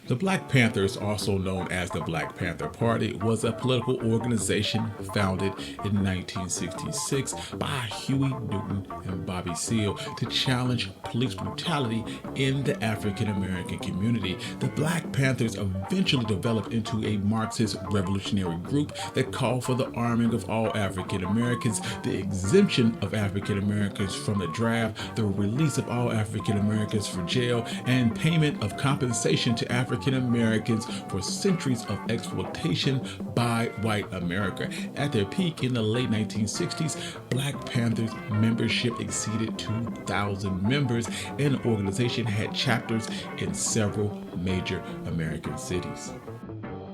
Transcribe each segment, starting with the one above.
The Black Panthers, also known as the Black Panther Party, was a political organization founded in 1966 by Huey Newton and Bobby Seale to challenge police brutality in the African American community. The Black Panthers eventually developed into a Marxist revolutionary group that called for the arming of all African Americans, the exemption of African Americans from the draft, the release of all African Americans from jail, and payment of compensation to African Americans for centuries of exploitation by white America. At their peak in the late 1960s, Black Panthers membership exceeded 2,000 members, and the organization had chapters in several major American cities.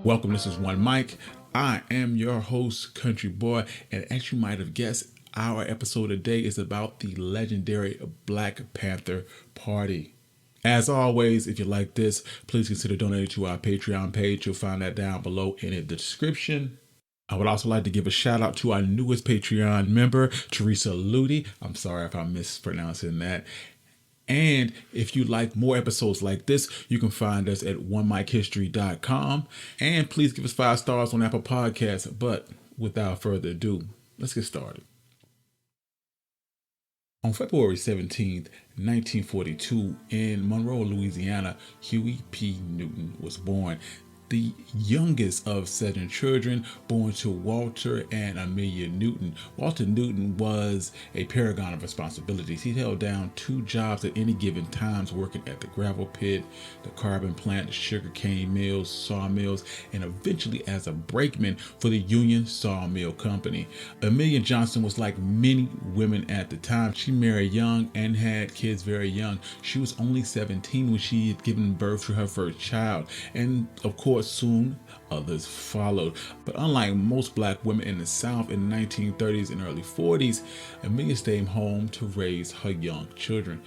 Welcome, this is One Mike. I am your host, Country Boy, and as you might have guessed, our episode today is about the legendary Black Panther Party. As always, if you like this, please consider donating to our Patreon page. You'll find that down below in the description. I would also like to give a shout out to our newest Patreon member, Teresa Ludi. I'm sorry if I'm mispronouncing that. And if you like more episodes like this, you can find us at onemikehistory.com. And please give us 5 stars on Apple Podcasts. But without further ado, let's get started. On February 17th, 1942, in Monroe, Louisiana, Huey P. Newton was born, the youngest of 7 children born to Walter and Emilia Newton. Walter Newton was a paragon of responsibilities. He held down 2 jobs at any given times, working at the gravel pit, the carbon plant, the sugarcane mills, sawmills, and eventually as a brakeman for the Union Sawmill Company. Emilia Johnson was like many women at the time. She married young and had kids very young. She was only 17 when she had given birth to her first child. And of course, soon others followed. But unlike most black women in the South in the 1930s and early 40s, Emilia stayed home to raise her young children.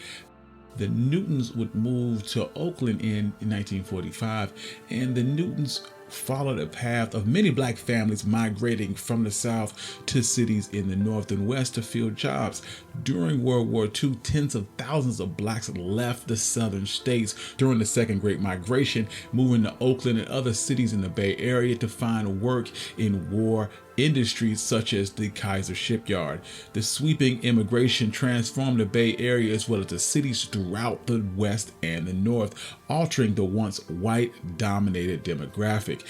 The Newtons would move to Oakland in 1945, and the Newtons followed a path of many black families migrating from the South to cities in the North and West to fill jobs. During World War II, tens of thousands of blacks left the southern states during the Second Great Migration, moving to Oakland and other cities in the Bay Area to find work in war industries such as the Kaiser Shipyard. The sweeping immigration transformed the Bay Area as well as the cities throughout the West and the North, altering the once white-dominated demographic.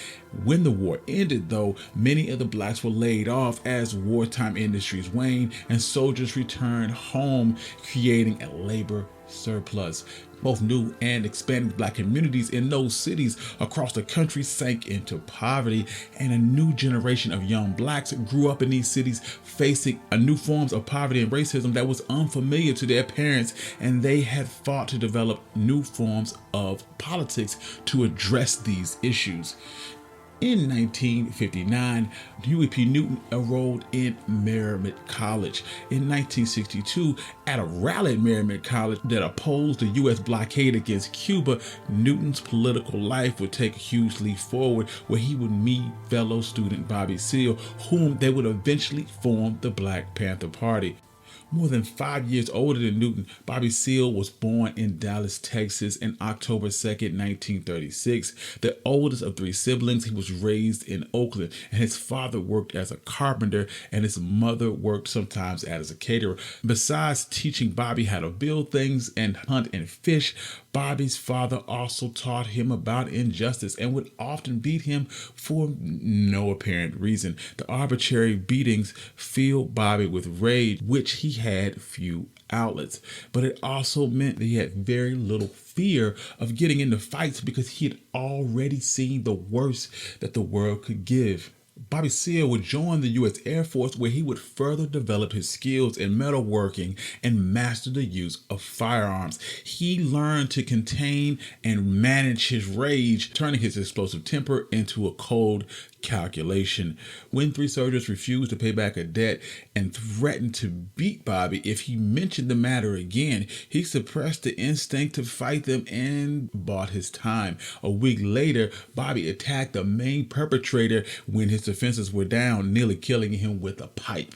When the war ended, though, many of the blacks were laid off as wartime industries waned and soldiers returned home, creating a labor surplus. Both new and expanding black communities in those cities across the country sank into poverty, and a new generation of young blacks grew up in these cities facing a new forms of poverty and racism that was unfamiliar to their parents, and they had fought to develop new forms of politics to address these issues. In 1959, Huey P. Newton enrolled in Merrimack College. In 1962, at a rally at Merrimack College that opposed the U.S. blockade against Cuba, Newton's political life would take a huge leap forward, where he would meet fellow student Bobby Seale, whom they would eventually form the Black Panther Party. More than 5 years older than Newton, Bobby Seale was born in Dallas, Texas on October 2nd, 1936. The oldest of 3 siblings, he was raised in Oakland, and his father worked as a carpenter and his mother worked sometimes as a caterer. Besides teaching Bobby how to build things and hunt and fish, Bobby's father also taught him about injustice and would often beat him for no apparent reason. The arbitrary beatings filled Bobby with rage, which he had few outlets. But it also meant that he had very little fear of getting into fights because he had already seen the worst that the world could give. Bobby Seale would join the U.S. Air Force, where he would further develop his skills in metalworking and master the use of firearms. He learned to contain and manage his rage, turning his explosive temper into a cold calculation. When 3 soldiers refused to pay back a debt and threatened to beat Bobby if he mentioned the matter again, he suppressed the instinct to fight them and bought his time. A week later, Bobby attacked the main perpetrator when his defenses were down, nearly killing him with a pipe.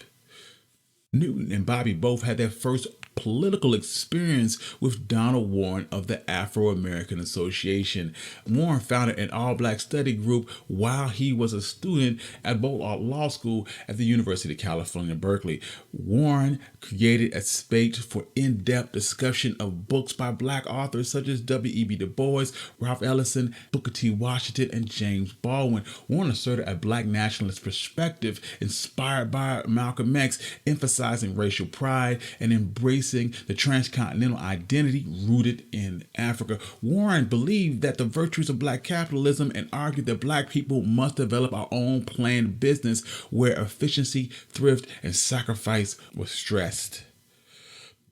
Newton and Bobby both had their first political experience with Donald Warren of the Afro-American Association. Warren founded an all-black study group while he was a student at Boalt Law School at the University of California, Berkeley. Warren created a space for in-depth discussion of books by black authors such as W.E.B. Du Bois, Ralph Ellison, Booker T. Washington, and James Baldwin. Warren asserted a black nationalist perspective inspired by Malcolm X, emphasizing racial pride and embracing the transcontinental identity rooted in Africa. Warren believed that the virtues of black capitalism and argued that black people must develop our own planned business where efficiency, thrift, and sacrifice was stressed.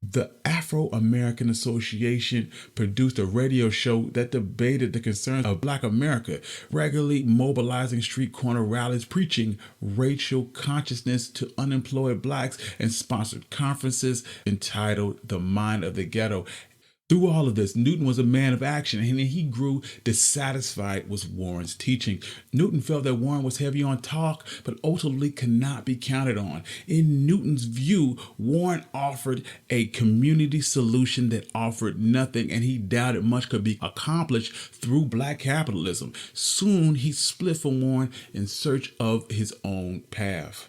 The Afro-American Association produced a radio show that debated the concerns of Black America, regularly mobilizing street corner rallies, preaching racial consciousness to unemployed blacks, and sponsored conferences entitled The Mind of the Ghetto. Through all of this, Newton was a man of action, and he grew dissatisfied with Warren's teaching. Newton felt that Warren was heavy on talk, but ultimately could not be counted on. In Newton's view, Warren offered a community solution that offered nothing, and he doubted much could be accomplished through black capitalism. Soon, he split from Warren in search of his own path.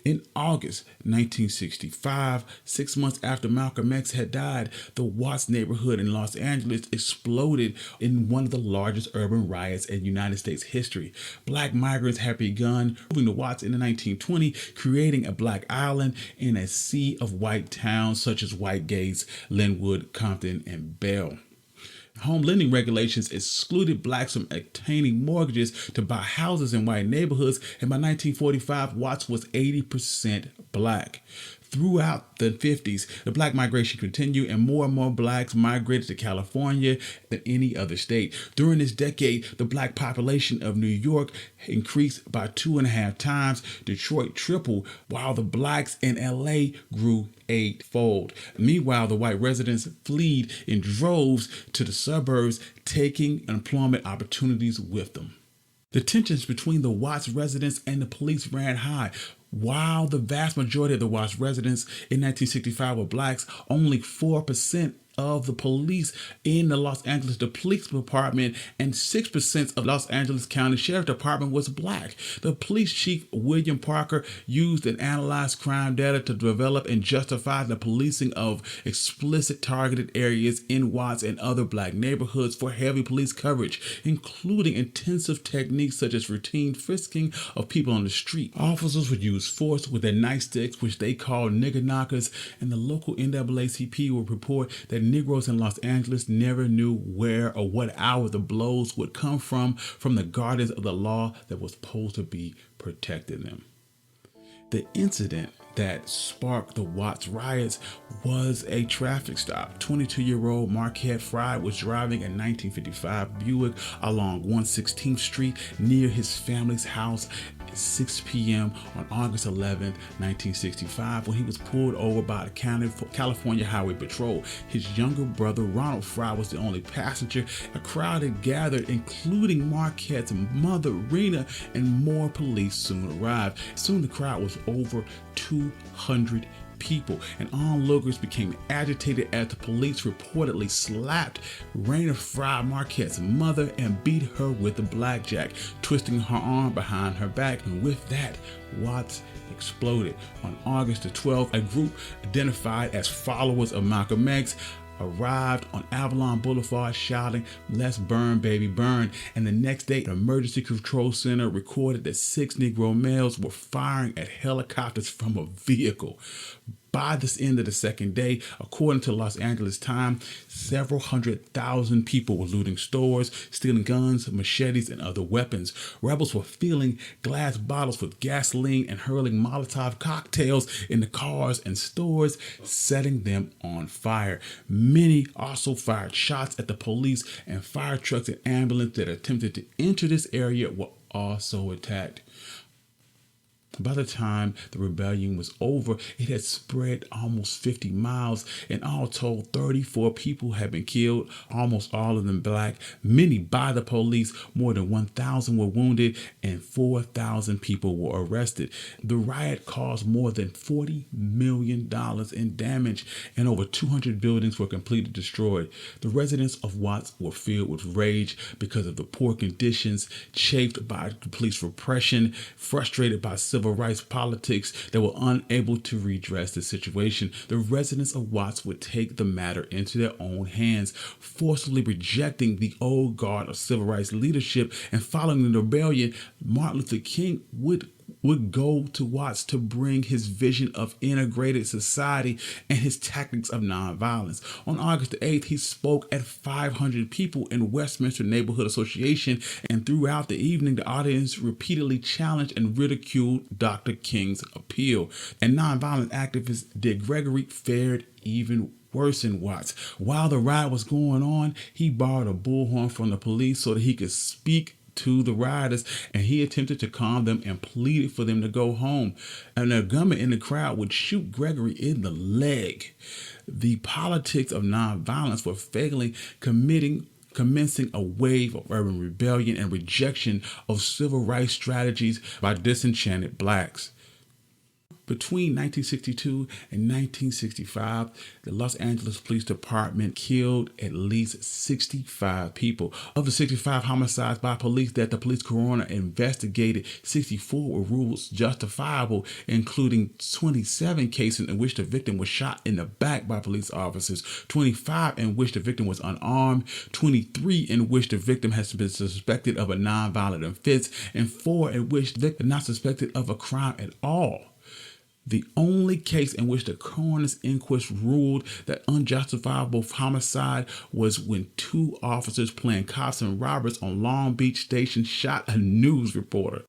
In August 1965, 6 months after Malcolm X had died, the Watts neighborhood in Los Angeles exploded in one of the largest urban riots in United States history. Black migrants had begun moving to Watts in the 1920s, creating a black island in a sea of white towns such as White Gates, Linwood, Compton, and Bell. Home lending regulations excluded blacks from obtaining mortgages to buy houses in white neighborhoods, and by 1945, Watts was 80% black. Throughout the 50s, the black migration continued, and more blacks migrated to California than any other state. During this decade, the black population of New York increased by 2.5 times. Detroit tripled, while the blacks in LA grew 8-fold. Meanwhile, the white residents fled in droves to the suburbs, taking employment opportunities with them. The tensions between the Watts residents and the police ran high. While the vast majority of the Watts residents in 1965 were blacks, only 4% of the police in the Los Angeles Police Department and 6% of Los Angeles County Sheriff Department was black. The police chief, William Parker, used and analyzed crime data to develop and justify the policing of explicit targeted areas in Watts and other black neighborhoods for heavy police coverage, including intensive techniques such as routine frisking of people on the street. Officers would use force with their nightsticks, which they called nigger knockers, and the local NAACP would report that Negroes in Los Angeles never knew where or what hour the blows would come from the guardians of the law that was supposed to be protecting them. The incident that sparked the Watts riots was a traffic stop. 22-year-old Marquette Fry was driving a 1955 Buick along 116th Street near his family's house at 6 p.m. on August 11, 1965, when he was pulled over by the California Highway Patrol. His younger brother, Ronald Fry, was the only passenger. A crowd had gathered, including Marquette's mother, Rena, and more police soon arrived. Soon the crowd was over 200 people, and onlookers became agitated as the police reportedly slapped Raina Fry, Marquette's mother, and beat her with a blackjack, twisting her arm behind her back, and with that, Watts exploded. On August the 12th, a group identified as followers of Malcolm X arrived on Avalon Boulevard shouting, "Let's burn, baby, burn." And the next day, the Emergency Control Center recorded that 6 Negro males were firing at helicopters from a vehicle. By the end of the second day, according to Los Angeles Times, several 100,000 people were looting stores, stealing guns, machetes, and other weapons. Rebels were filling glass bottles with gasoline and hurling Molotov cocktails into cars and stores, setting them on fire. Many also fired shots at the police, and fire trucks and ambulances that attempted to enter this area were also attacked. By the time the rebellion was over, it had spread almost 50 miles, and all told, 34 people had been killed, almost all of them black, many by the police. More than 1,000 were wounded, and 4,000 people were arrested. The riot caused more than $40 million in damage, and over 200 buildings were completely destroyed. The residents of Watts were filled with rage because of the poor conditions, chafed by police repression, frustrated by civil rights politics that were unable to redress the situation. The residents of Watts would take the matter into their own hands, forcibly rejecting the old guard of civil rights leadership. And following the rebellion, Martin Luther King would go to Watts to bring his vision of integrated society and his tactics of nonviolence. On August the 8th, he spoke at 500 people in Westminster Neighborhood Association, and throughout the evening, the audience repeatedly challenged and ridiculed Dr. King's appeal. And nonviolent activist Dick Gregory fared even worse in Watts. While the riot was going on, he borrowed a bullhorn from the police so that he could speak to the rioters, and he attempted to calm them and pleaded for them to go home. And a gunman in the crowd would shoot Gregory in the leg. The politics of nonviolence were failing, commencing a wave of urban rebellion and rejection of civil rights strategies by disenchanted blacks. Between 1962 and 1965, the Los Angeles Police Department killed at least 65 people. Of the 65 homicides by police that the police coroner investigated, 64 were ruled justifiable, including 27 cases in which the victim was shot in the back by police officers, 25 in which the victim was unarmed, 23 in which the victim has been suspected of a nonviolent offense, and 4 in which the victim not suspected of a crime at all. The only case in which the coroner's inquest ruled that unjustifiable homicide was when 2 officers playing cops and robbers on Long Beach Station shot a news reporter.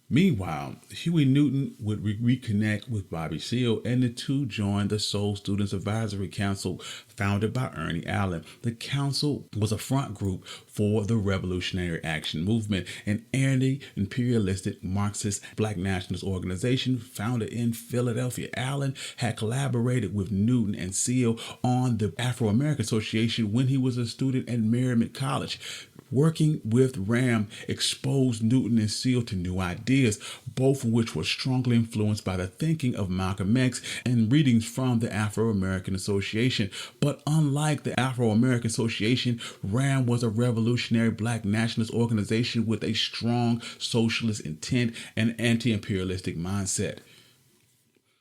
Meanwhile, Huey Newton would reconnect with Bobby Seale, and the two joined the Soul Students Advisory Council, founded by Ernie Allen. The council was a front group for the Revolutionary Action Movement, an anti-imperialistic Marxist black nationalist organization founded in Philadelphia. Allen had collaborated with Newton and Seale on the Afro-American Association when he was a student at Merrimack College. Working with RAM exposed Newton and Seale to new ideas, both of which were strongly influenced by the thinking of Malcolm X and readings from the Afro-American Association. But unlike the Afro-American Association, RAM was a revolutionary black nationalist organization with a strong socialist intent and anti-imperialistic mindset.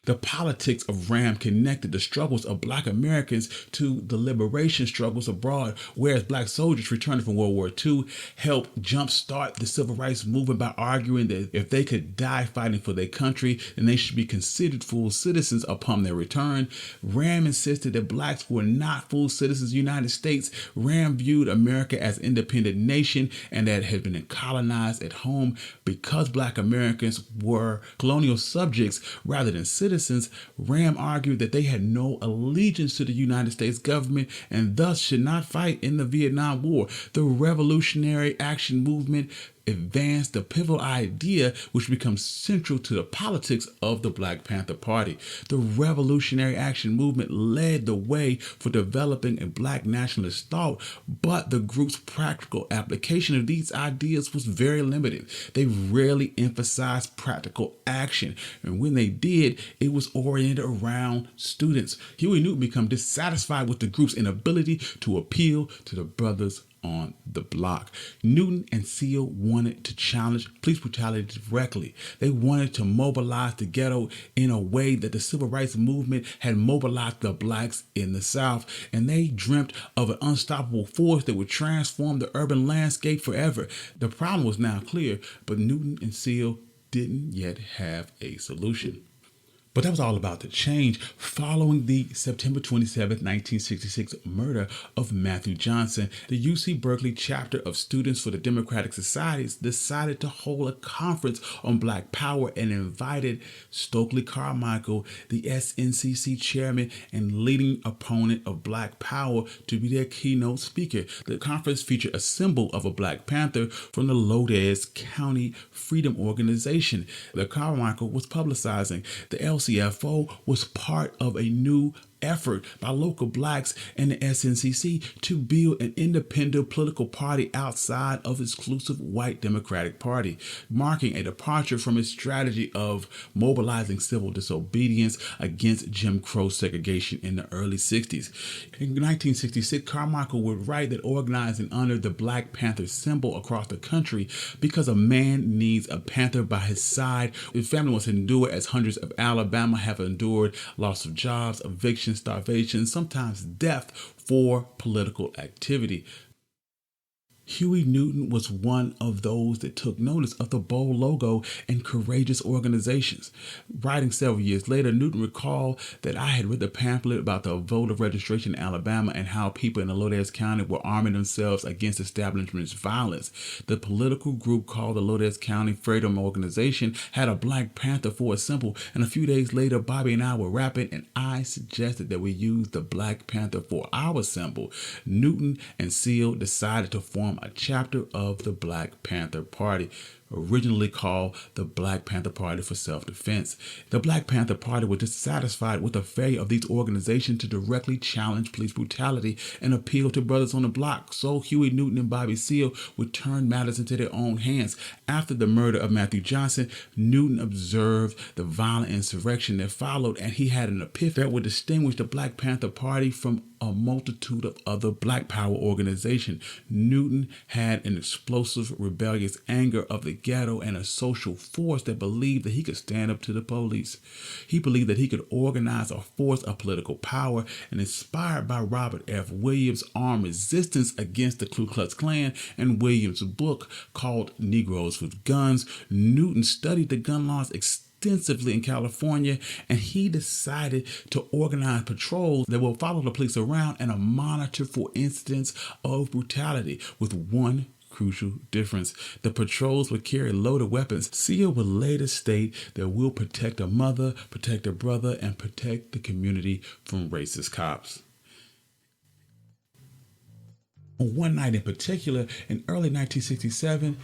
The politics of RAM connected the struggles of black Americans to the liberation struggles abroad, whereas black soldiers returning from World War II helped jumpstart the civil rights movement by arguing that if they could die fighting for their country, then they should be considered full citizens upon their return. RAM insisted that blacks were not full citizens of the United States. RAM viewed America as an independent nation and that it had been colonized at home. Because black Americans were colonial subjects rather than citizens, RAM argued that they had no allegiance to the United States government and thus should not fight in the Vietnam War. The Revolutionary Action Movement advanced the pivotal idea which becomes central to the politics of the Black Panther Party. The Revolutionary Action Movement led the way for developing a black nationalist thought, but the group's practical application of these ideas was very limited. They rarely emphasized practical action, and when they did, it was oriented around students. Huey Newton became dissatisfied with the group's inability to appeal to the brothers on the block. Newton and Seale wanted to challenge police brutality directly. They wanted to mobilize the ghetto in a way that the civil rights movement had mobilized the blacks in the South, and they dreamt of an unstoppable force that would transform the urban landscape forever. The problem was now clear, but Newton and Seale didn't yet have a solution. But that was all about to change following the September 27, 1966 murder of Matthew Johnson. The UC Berkeley chapter of Students for the Democratic Societies decided to hold a conference on Black Power and invited Stokely Carmichael, the SNCC chairman and leading opponent of Black Power, to be their keynote speaker. The conference featured a symbol of a Black Panther from the Lodez County Freedom Organization that Carmichael was publicizing. The LCFO was part of a new effort by local blacks and the SNCC to build an independent political party outside of exclusive white Democratic Party, marking a departure from its strategy of mobilizing civil disobedience against Jim Crow segregation in the early 60s. In 1966, Carmichael would write that organizing under the Black Panther symbol across the country because a man needs a panther by his side. His family must endure, as hundreds of Alabama have endured, loss of jobs, eviction, starvation, sometimes death for political activity. Huey Newton was one of those that took notice of the bold logo and courageous organizations. Writing several years later, Newton recalled that I had read a pamphlet about the voter registration in Alabama and how people in the Lodez County were arming themselves against establishment's violence. The political group called the Lodez County Freedom Organization had a Black Panther for a symbol, and a few days later, Bobby and I were rapping, and I suggested that we use the Black Panther for our symbol. Newton and Seale decided to form a chapter of the Black Panther Party, originally called the Black Panther Party for Self-Defense. The Black Panther Party was dissatisfied with the failure of these organizations to directly challenge police brutality and appeal to brothers on the block, so Huey Newton and Bobby Seale would turn matters into their own hands. After the murder of Matthew Johnson, Newton observed the violent insurrection that followed, and he had an epiphany that would distinguish the Black Panther Party from a multitude of other Black Power organizations. Newton had an explosive, rebellious anger of the ghetto and a social force that believed that he could stand up to the police. He believed that he could organize a force of political power, and inspired by Robert F. Williams' armed resistance against the Ku Klux Klan and Williams' book called Negroes with Guns, Newton studied the gun laws extensively in California, and he decided to organize patrols that will follow the police around and monitor for incidents of brutality, with one crucial difference: the patrols would carry loaded weapons. Seale would later state that we'll protect a mother, protect a brother, and protect the community from racist cops. On one night in particular, in early 1967,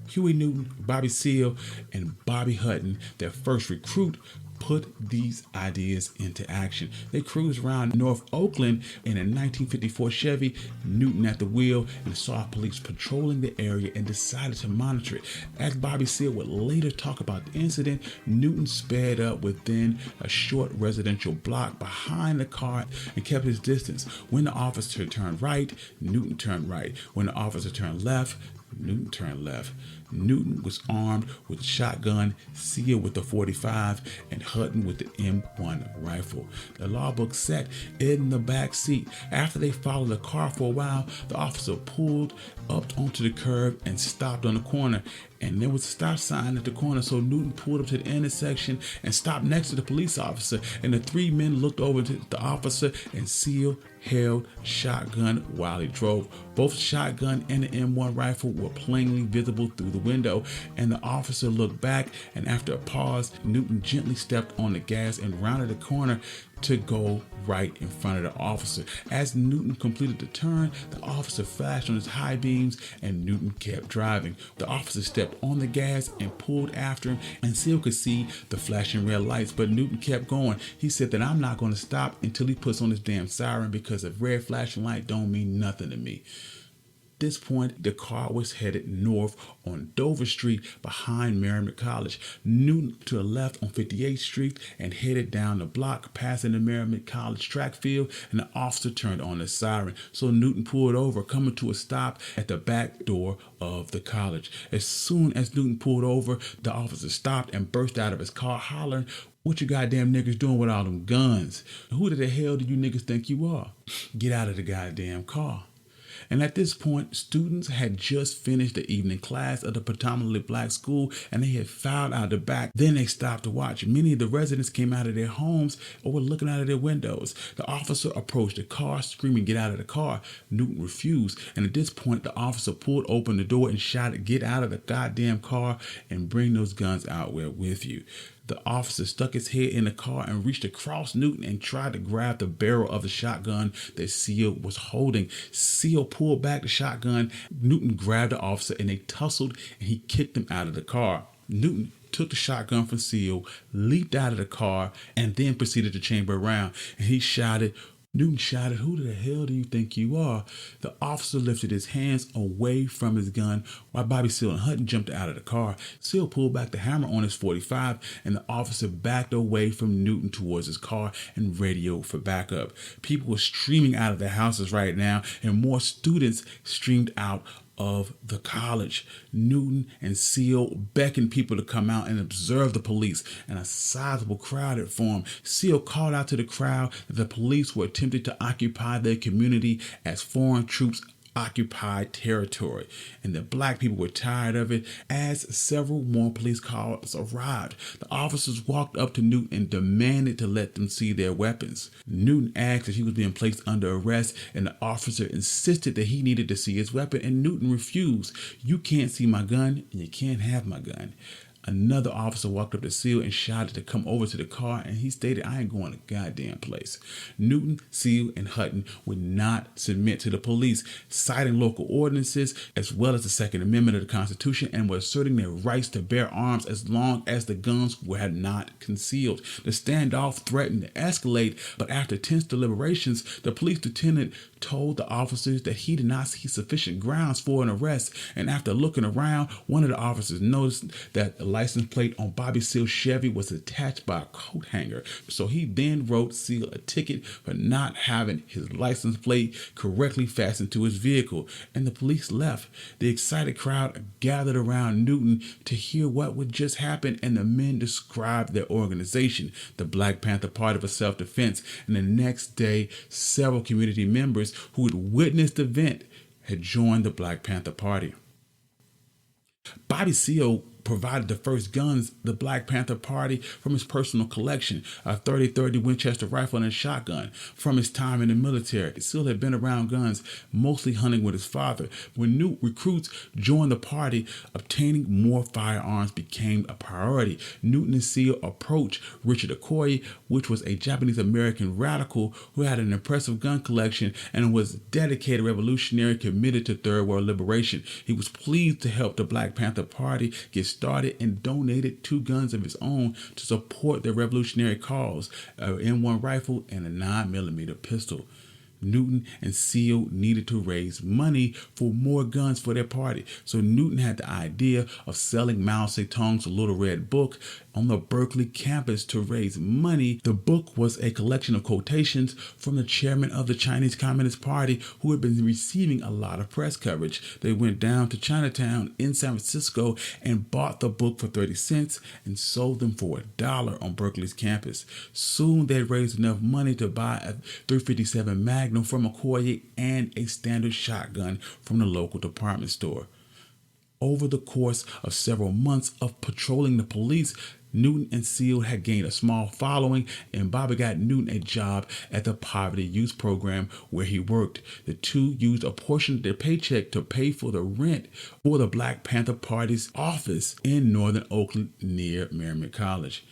Huey Newton, Bobby Seale, and Bobby Hutton, their first recruit, put these ideas into action. They cruised around North Oakland in a 1954 Chevy, Newton at the wheel, and saw police patrolling the area and decided to monitor it. As Bobby Seale would later talk about the incident, Newton sped up within a short residential block behind the car and kept his distance. When the officer turned right, Newton turned right. When the officer turned left, Newton turned left. Newton was armed with a shotgun, Seale with the .45, and Hutton with the M1 rifle. The law book sat in the back seat. After they followed the car for a while, the officer pulled up onto the curb and stopped on the corner. And there was a stop sign at the corner, so Newton pulled up to the intersection and stopped next to the police officer. And the three men looked over to the officer, and Seale held shotgun while he drove. Both shotgun and the M1 rifle were plainly visible through the window, and the officer looked back, and after a pause, Newton gently stepped on the gas and rounded the corner to go right in front of the officer. As Newton completed the turn, the officer flashed on his high beams, and Newton kept driving. The officer stepped on the gas and pulled after him, and Seale could see the flashing red lights, but Newton kept going. He said that I'm not going to stop until he puts on his damn siren, because a red flashing light don't mean nothing to me. At this point, the car was headed north on Dover Street behind Merrimack College. Newton to the left on 58th Street and headed down the block, passing the Merrimack College track field, and the officer turned on the siren. So Newton pulled over, coming to a stop at the back door of the college. As soon as Newton pulled over, the officer stopped and burst out of his car hollering, "What you goddamn niggas doing with all them guns? Who the hell do you niggas think you are? Get out of the goddamn car." And at this point, students had just finished the evening class of the predominantly black school, and they had filed out the back. Then they stopped to watch. Many of the residents came out of their homes or were looking out of their windows. The officer approached the car, screaming, "Get out of the car." Newton refused, and at this point, the officer pulled open the door and shouted, "Get out of the goddamn car and bring those guns out with you." The officer stuck his head in the car and reached across Newton and tried to grab the barrel of the shotgun that Seale was holding. Seale pulled back the shotgun. Newton grabbed the officer and they tussled, and he kicked him out of the car. Newton took the shotgun from Seale, leaped out of the car, and then proceeded to chamber around. And Newton shouted, "Who the hell do you think you are?" The officer lifted his hands away from his gun while Bobby Seale and Hutton jumped out of the car. Seale pulled back the hammer on his .45, and the officer backed away from Newton towards his car and radioed for backup. People were streaming out of their houses right now, and more students streamed out of the college. Newton and Seale beckoned people to come out and observe the police, and a sizable crowd had formed. Seale called out to the crowd that the police were attempting to occupy their community as foreign troops occupied territory, and the black people were tired of it. As several more police cars arrived, the officers walked up to Newton and demanded to let them see their weapons. Newton asked if he was being placed under arrest, and the officer insisted that he needed to see his weapon, and Newton refused. "You can't see my gun, and you can't have my gun." Another officer walked up to Seale and shouted to come over to the car, and he stated, "I ain't going to goddamn place." Newton, Seale, and Hutton would not submit to the police, citing local ordinances as well as the Second Amendment of the Constitution, and were asserting their rights to bear arms as long as the guns were not concealed. The standoff threatened to escalate, but after tense deliberations, the police lieutenant told the officers that he did not see sufficient grounds for an arrest, and after looking around, one of the officers noticed that the license plate on Bobby Seale's Chevy was attached by a coat hanger. So he then wrote Seale a ticket for not having his license plate correctly fastened to his vehicle, and the police left. The excited crowd gathered around Newton to hear what would just happen, and the men described their organization, the Black Panther Party for Self-Defense, and the next day, several community members who had witnessed the event had joined the Black Panther Party. Bobby Seale provided the first guns, the Black Panther Party, from his personal collection, a .30-30 Winchester rifle and a shotgun from his time in the military. Seale had been around guns, mostly hunting with his father. When new recruits joined the party, obtaining more firearms became a priority. Newton and Seale approached Richard Okoye, which was a Japanese-American radical who had an impressive gun collection and was a dedicated revolutionary committed to Third World liberation. He was pleased to help the Black Panther Party get started and donated 2 guns of his own to support their revolutionary cause, an M1 rifle and a 9mm pistol. Newton and Seale needed to raise money for more guns for their party, so Newton had the idea of selling Mao Zedong's Little Red Book on the Berkeley campus to raise money. The book was a collection of quotations from the chairman of the Chinese Communist Party, who had been receiving a lot of press coverage. They went down to Chinatown in San Francisco and bought the book for 30 cents and sold them for $1 on Berkeley's campus. Soon they raised enough money to buy a .357 Magnum from Okoye and a standard shotgun from the local department store. Over the course of several months of patrolling the police, Newton and Seale had gained a small following, and Bobby got Newton a job at the Poverty Youth Program where he worked. The two used a portion of their paycheck to pay for the rent for the Black Panther Party's office in northern Oakland near Merrimack College.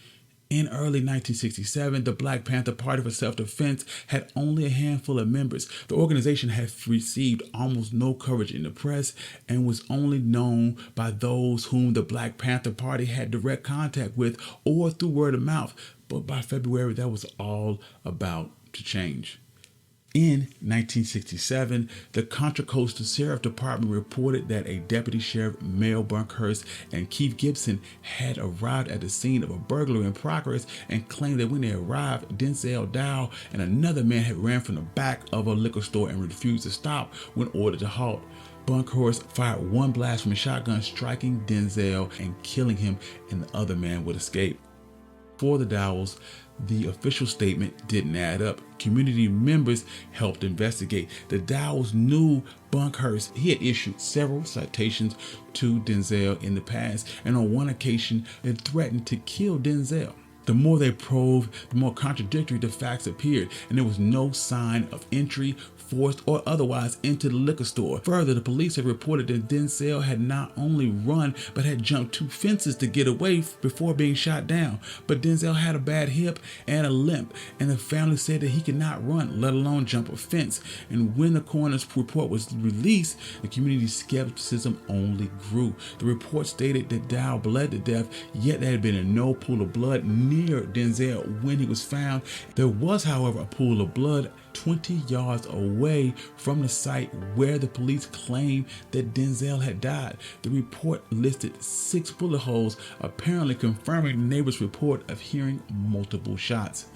In early 1967, the Black Panther Party for Self-Defense had only a handful of members. The organization had received almost no coverage in the press and was only known by those whom the Black Panther Party had direct contact with or through word of mouth. But by February, that was all about to change. In 1967, the Contra Costa Sheriff Department reported that a Deputy Sheriff Mel Bunkhurst and Keith Gibson had arrived at the scene of a burglary in progress and claimed that when they arrived, Denzel Dow and another man had ran from the back of a liquor store and refused to stop when ordered to halt. Bunkhurst fired 1 blast from a shotgun, striking Denzel and killing him, and the other man would escape. For the Dowells, The official statement didn't add up. Community members helped investigate. The Dowells knew Bunkhurst. He had issued several citations to Denzel in the past, and on one occasion, had threatened to kill Denzel. The more they probed, the more contradictory the facts appeared, and there was no sign of entry, forced or otherwise, into the liquor store. Further, the police had reported that Denzel had not only run, but had jumped 2 fences to get away before being shot down. But Denzel had a bad hip and a limp, and the family said that he could not run, let alone jump a fence. And when the coroner's report was released, the community's skepticism only grew. The report stated that Dowell bled to death, yet there had been no pool of blood near Denzel when he was found. There was, however, a pool of blood 20 yards away from the site where the police claimed that Denzel had died. The report listed 6 bullet holes, apparently confirming the neighbor's report of hearing multiple shots.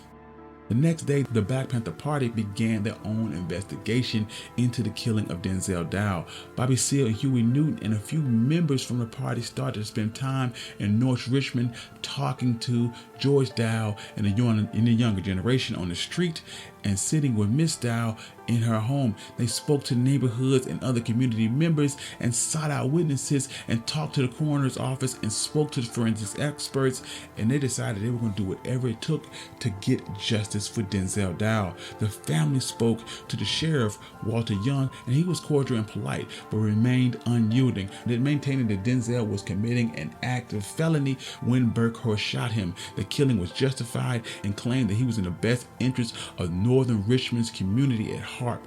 The next day, the Black Panther Party began their own investigation into the killing of Denzel Dowell. Bobby Seale and Huey Newton and a few members from the party started to spend time in North Richmond talking to George Dowell and the younger generation on the street, and sitting with Miss Dowell in her home. They spoke to neighborhoods and other community members and sought out witnesses and talked to the coroner's office and spoke to the forensics experts, and they decided they were going to do whatever it took to get justice for Denzel Dowell. The family spoke to the sheriff, Walter Young, and he was cordial and polite, but remained unyielding, maintaining that Denzel was committing an act of felony when Burkhurst shot him. The killing was justified and claimed that he was in the best interest of Northern Richmond's community at heart.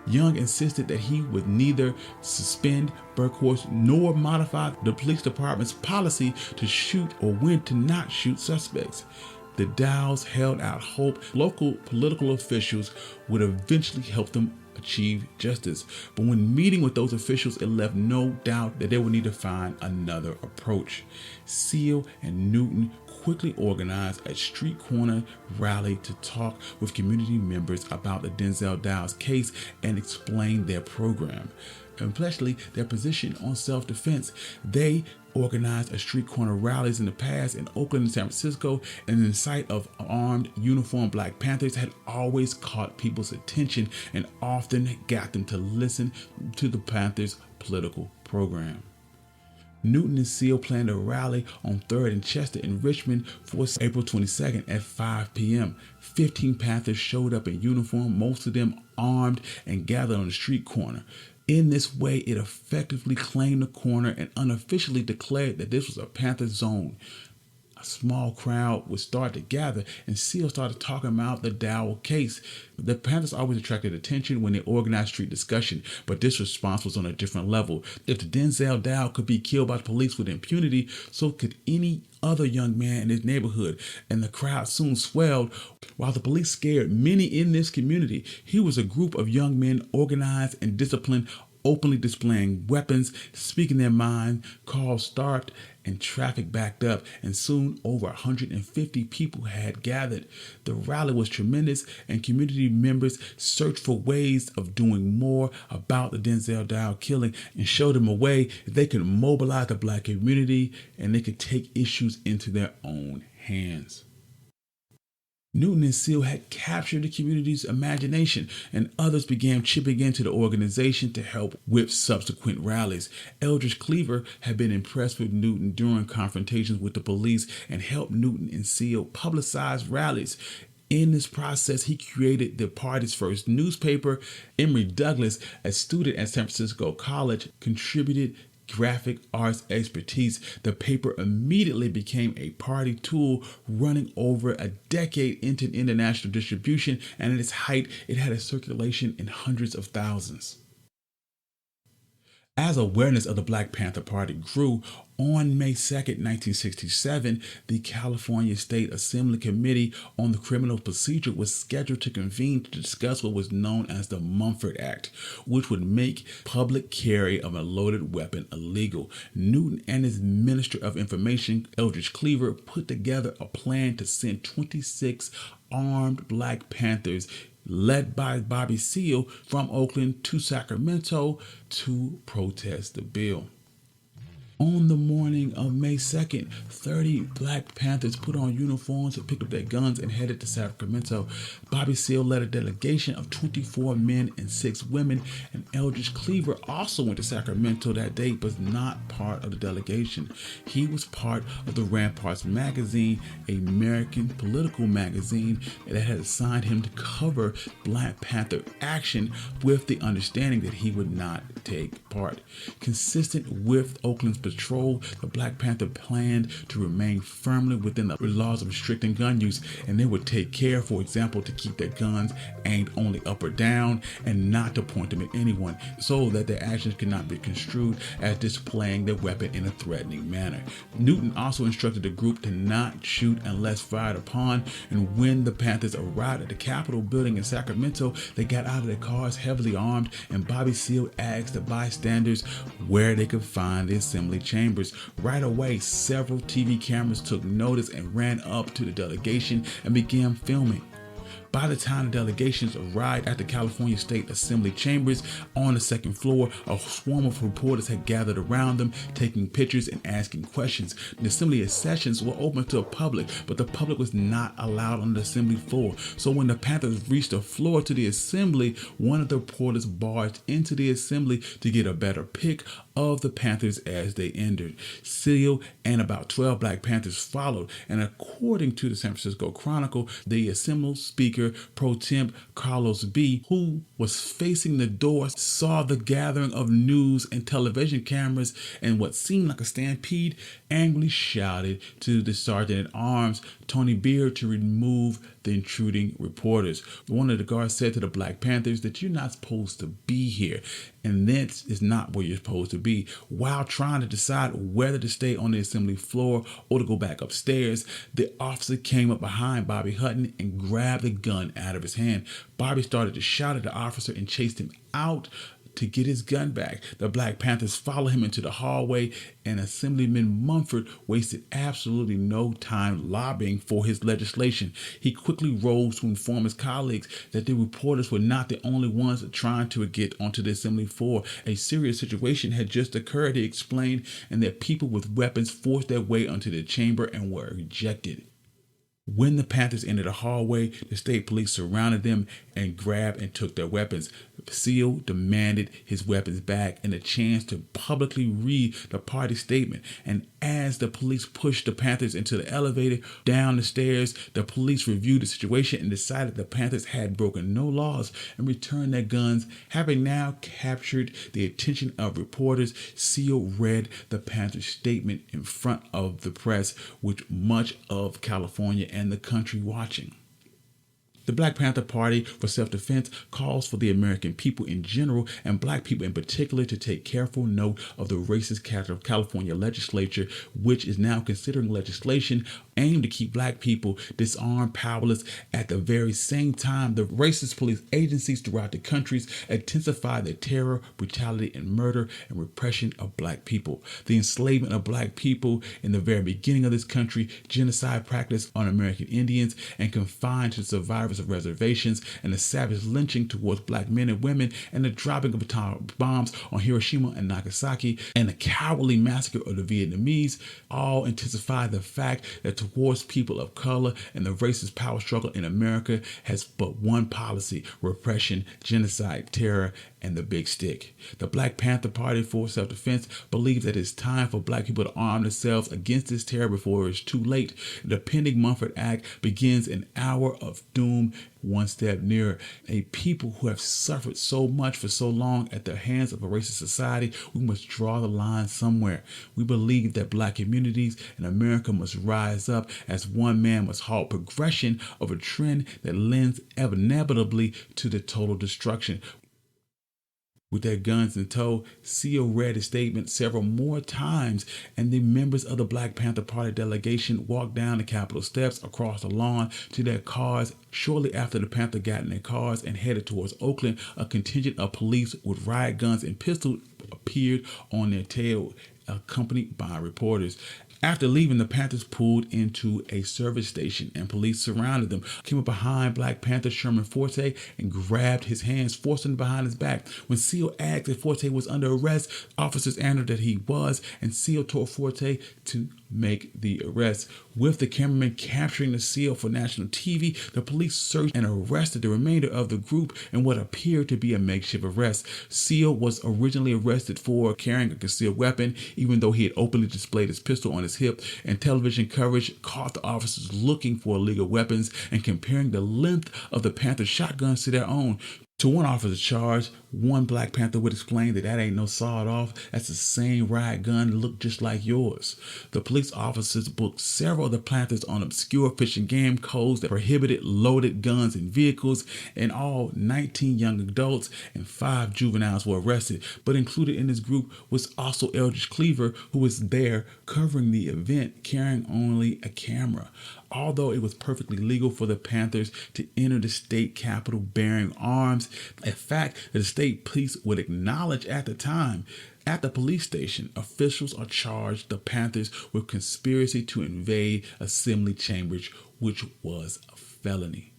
Young insisted that he would neither suspend Burkhurst nor modify the police department's policy to shoot or when to not shoot suspects. The Dowells held out hope local political officials would eventually help them achieve justice. But when meeting with those officials, it left no doubt that they would need to find another approach. Seale and Newton quickly organized a street corner rally to talk with community members about the Denzel Dowell's case and explain their program, especially their position on self-defense. They organized a street corner rallies in the past in Oakland and San Francisco, and the sight of armed, uniformed Black Panthers had always caught people's attention and often got them to listen to the Panthers' political program. Newton and Seale planned a rally on 3rd and Chester in Richmond for April 22nd at 5 p.m. 15 Panthers showed up in uniform, most of them armed, and gathered on the street corner. In this way, it effectively claimed the corner and unofficially declared that this was a Panther zone. A small crowd would start to gather, and Seale started talking about the Dowell case. The Panthers always attracted attention when they organized street discussion, but this response was on a different level. If the Denzel Dowell could be killed by the police with impunity, so could any other young man in his neighborhood, and the crowd soon swelled. While the police scared many in this community, here was a group of young men organized and disciplined, openly displaying weapons, speaking their mind, calls stopped, and traffic backed up, and soon over 150 people had gathered. The rally was tremendous, and community members searched for ways of doing more about the Denzel Dowell killing and showed them a way that they could mobilize the Black community and they could take issues into their own hands. Newton and Seale had captured the community's imagination, and others began chipping into the organization to help with subsequent rallies. Eldridge Cleaver had been impressed with Newton during confrontations with the police and helped Newton and Seale publicize rallies. In this process, he created the party's first newspaper. Emory Douglas, a student at San Francisco College, contributed graphic arts expertise. The paper immediately became a party tool, running over a decade into international distribution, and at its height, it had a circulation in hundreds of thousands. As awareness of the Black Panther Party grew, on May 2nd, 1967, the California State Assembly Committee on the Criminal Procedure was scheduled to convene to discuss what was known as the Mumford Act, which would make public carry of a loaded weapon illegal. Newton and his Minister of Information, Eldridge Cleaver, put together a plan to send 26 armed Black Panthers led by Bobby Seale from Oakland to Sacramento to protest the bill. On the morning of May 2nd, 30 Black Panthers put on uniforms, picked up their guns, and headed to Sacramento. Bobby Seale led a delegation of 24 men and 6 women, and Eldridge Cleaver also went to Sacramento that day, but was not part of the delegation. He was part of the Ramparts magazine, an American political magazine that had assigned him to cover Black Panther action with the understanding that he would not take part. Consistent with Oakland's patrol, the Black Panther planned to remain firmly within the laws of restricting gun use, and they would take care, for example, to keep their guns aimed only up or down and not to point them at anyone, so that their actions could not be construed as displaying their weapon in a threatening manner. Newton also instructed the group to not shoot unless fired upon, and when the Panthers arrived at the Capitol building in Sacramento, they got out of their cars heavily armed, and Bobby Seale asked the bystanders where they could find the assembly chambers. Right away, several TV cameras took notice and ran up to the delegation and began filming. By the time the delegations arrived at the California State Assembly chambers on the second floor, a swarm of reporters had gathered around them, taking pictures and asking questions. The assembly sessions were open to the public, but the public was not allowed on the assembly floor. So when the Panthers reached the floor to the assembly, one of the reporters barged into the assembly to get a better pic of the Panthers as they entered. Seale and about 12 Black Panthers followed, and according to the San Francisco Chronicle, the assembled speaker pro temp Carlos B., who was facing the door, saw the gathering of news and television cameras and what seemed like a stampede, angrily shouted to the sergeant-at-arms, Tony Beard, to remove the intruding reporters. One of the guards said to the Black Panthers that you're not supposed to be here, and this is not where you're supposed to be. While trying to decide whether to stay on the assembly floor or to go back upstairs, the officer came up behind Bobby Hutton and grabbed the gun out of his hand. Bobby started to shout at the officer and chased him out to get his gun back. The Black Panthers followed him into the hallway, and Assemblyman Mumford wasted absolutely no time lobbying for his legislation. He quickly rose to inform his colleagues that the reporters were not the only ones trying to get onto the assembly floor. A serious situation had just occurred, he explained, and that people with weapons forced their way onto the chamber and were ejected. When the Panthers entered the hallway, the state police surrounded them and grabbed and took their weapons. Seale demanded his weapons back and a chance to publicly read the party statement. And as the police pushed the Panthers into the elevator down the stairs, the police reviewed the situation and decided the Panthers had broken no laws and returned their guns. Having now captured the attention of reporters, Seale read the Panthers' statement in front of the press, with much of California and the country watching. The Black Panther Party for Self-Defense calls for the American people in general and Black people in particular to take careful note of the racist California legislature, which is now considering legislation aimed to keep Black people disarmed, powerless. At the very same time, the racist police agencies throughout the country intensify the terror, brutality, and murder and repression of Black people. The enslavement of Black people in the very beginning of this country, genocide practiced on American Indians and confined to survivors of reservations, and the savage lynching towards Black men and women, and the dropping of atomic bombs on Hiroshima and Nagasaki, and the cowardly massacre of the Vietnamese, all intensify the fact that towards people of color and the racist power struggle in America has but one policy: repression, genocide, terror, and the big stick. The Black Panther Party for Self-Defense believes that it's time for Black people to arm themselves against this terror before it's too late. The pending Mumford Act begins an hour of doom, one step nearer. A people who have suffered so much for so long at the hands of a racist society, we must draw the line somewhere. We believe that Black communities in America must rise up as one man, must halt progression of a trend that lends inevitably to the total destruction. With their guns in tow, Seale read his statement several more times, and the members of the Black Panther Party delegation walked down the Capitol steps, across the lawn to their cars. Shortly after the Panther got in their cars and headed towards Oakland, a contingent of police with riot guns and pistols appeared on their tail, accompanied by reporters. After leaving, the Panthers pulled into a service station and police surrounded them, came up behind Black Panther Sherman Forte and grabbed his hands, forcing him behind his back. When Seale asked if Forte was under arrest, officers answered that he was, and Seale told Forte to make the arrest. With the cameraman capturing the Seale for national TV, the police searched and arrested the remainder of the group in what appeared to be a makeshift arrest. Seale was originally arrested for carrying a concealed weapon, even though he had openly displayed his pistol on his hip, and television coverage caught the officers looking for illegal weapons and comparing the length of the Panther shotguns to their own. To one officer's charge, one Black Panther would explain that ain't no sawed-off, that's the same riot gun that looked just like yours. The police officers booked several of the Panthers on obscure fish and game codes that prohibited loaded guns in vehicles, and all 19 young adults and 5 juveniles were arrested. But included in this group was also Eldridge Cleaver, who was there covering the event, carrying only a camera. Although it was perfectly legal for the Panthers to enter the state capitol bearing arms, a fact that the state police would acknowledge at the time. At the police station, officials are charged the Panthers with conspiracy to invade assembly chambers, which was a felony.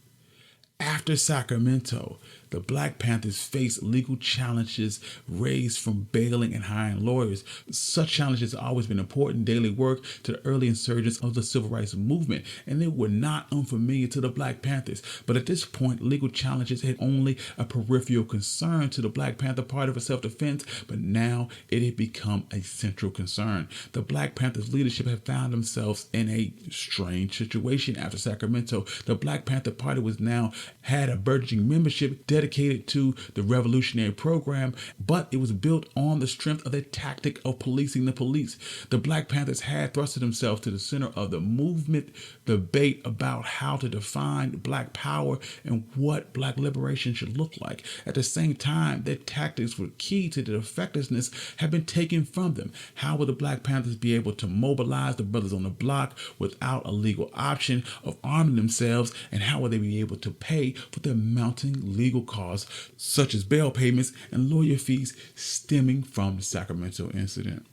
After Sacramento, the Black Panthers faced legal challenges raised from bailing and hiring lawyers. Such challenges have always been important daily work to the early insurgents of the civil rights movement, and they were not unfamiliar to the Black Panthers. But at this point, legal challenges had only a peripheral concern to the Black Panther Party for self-defense, but now it had become a central concern. The Black Panthers leadership had found themselves in a strange situation after Sacramento. The Black Panther Party was now had a burgeoning membership dedicated to the revolutionary program, but it was built on the strength of the tactic of policing the police. The Black Panthers had thrusted themselves to the center of the movement debate about how to define Black power and what Black liberation should look like. At the same time, their tactics were key to their effectiveness had been taken from them. How would the Black Panthers be able to mobilize the brothers on the block without a legal option of arming themselves, and how would they be able to pay for their mounting legal costs, such as bail payments and lawyer fees stemming from the Sacramento incident?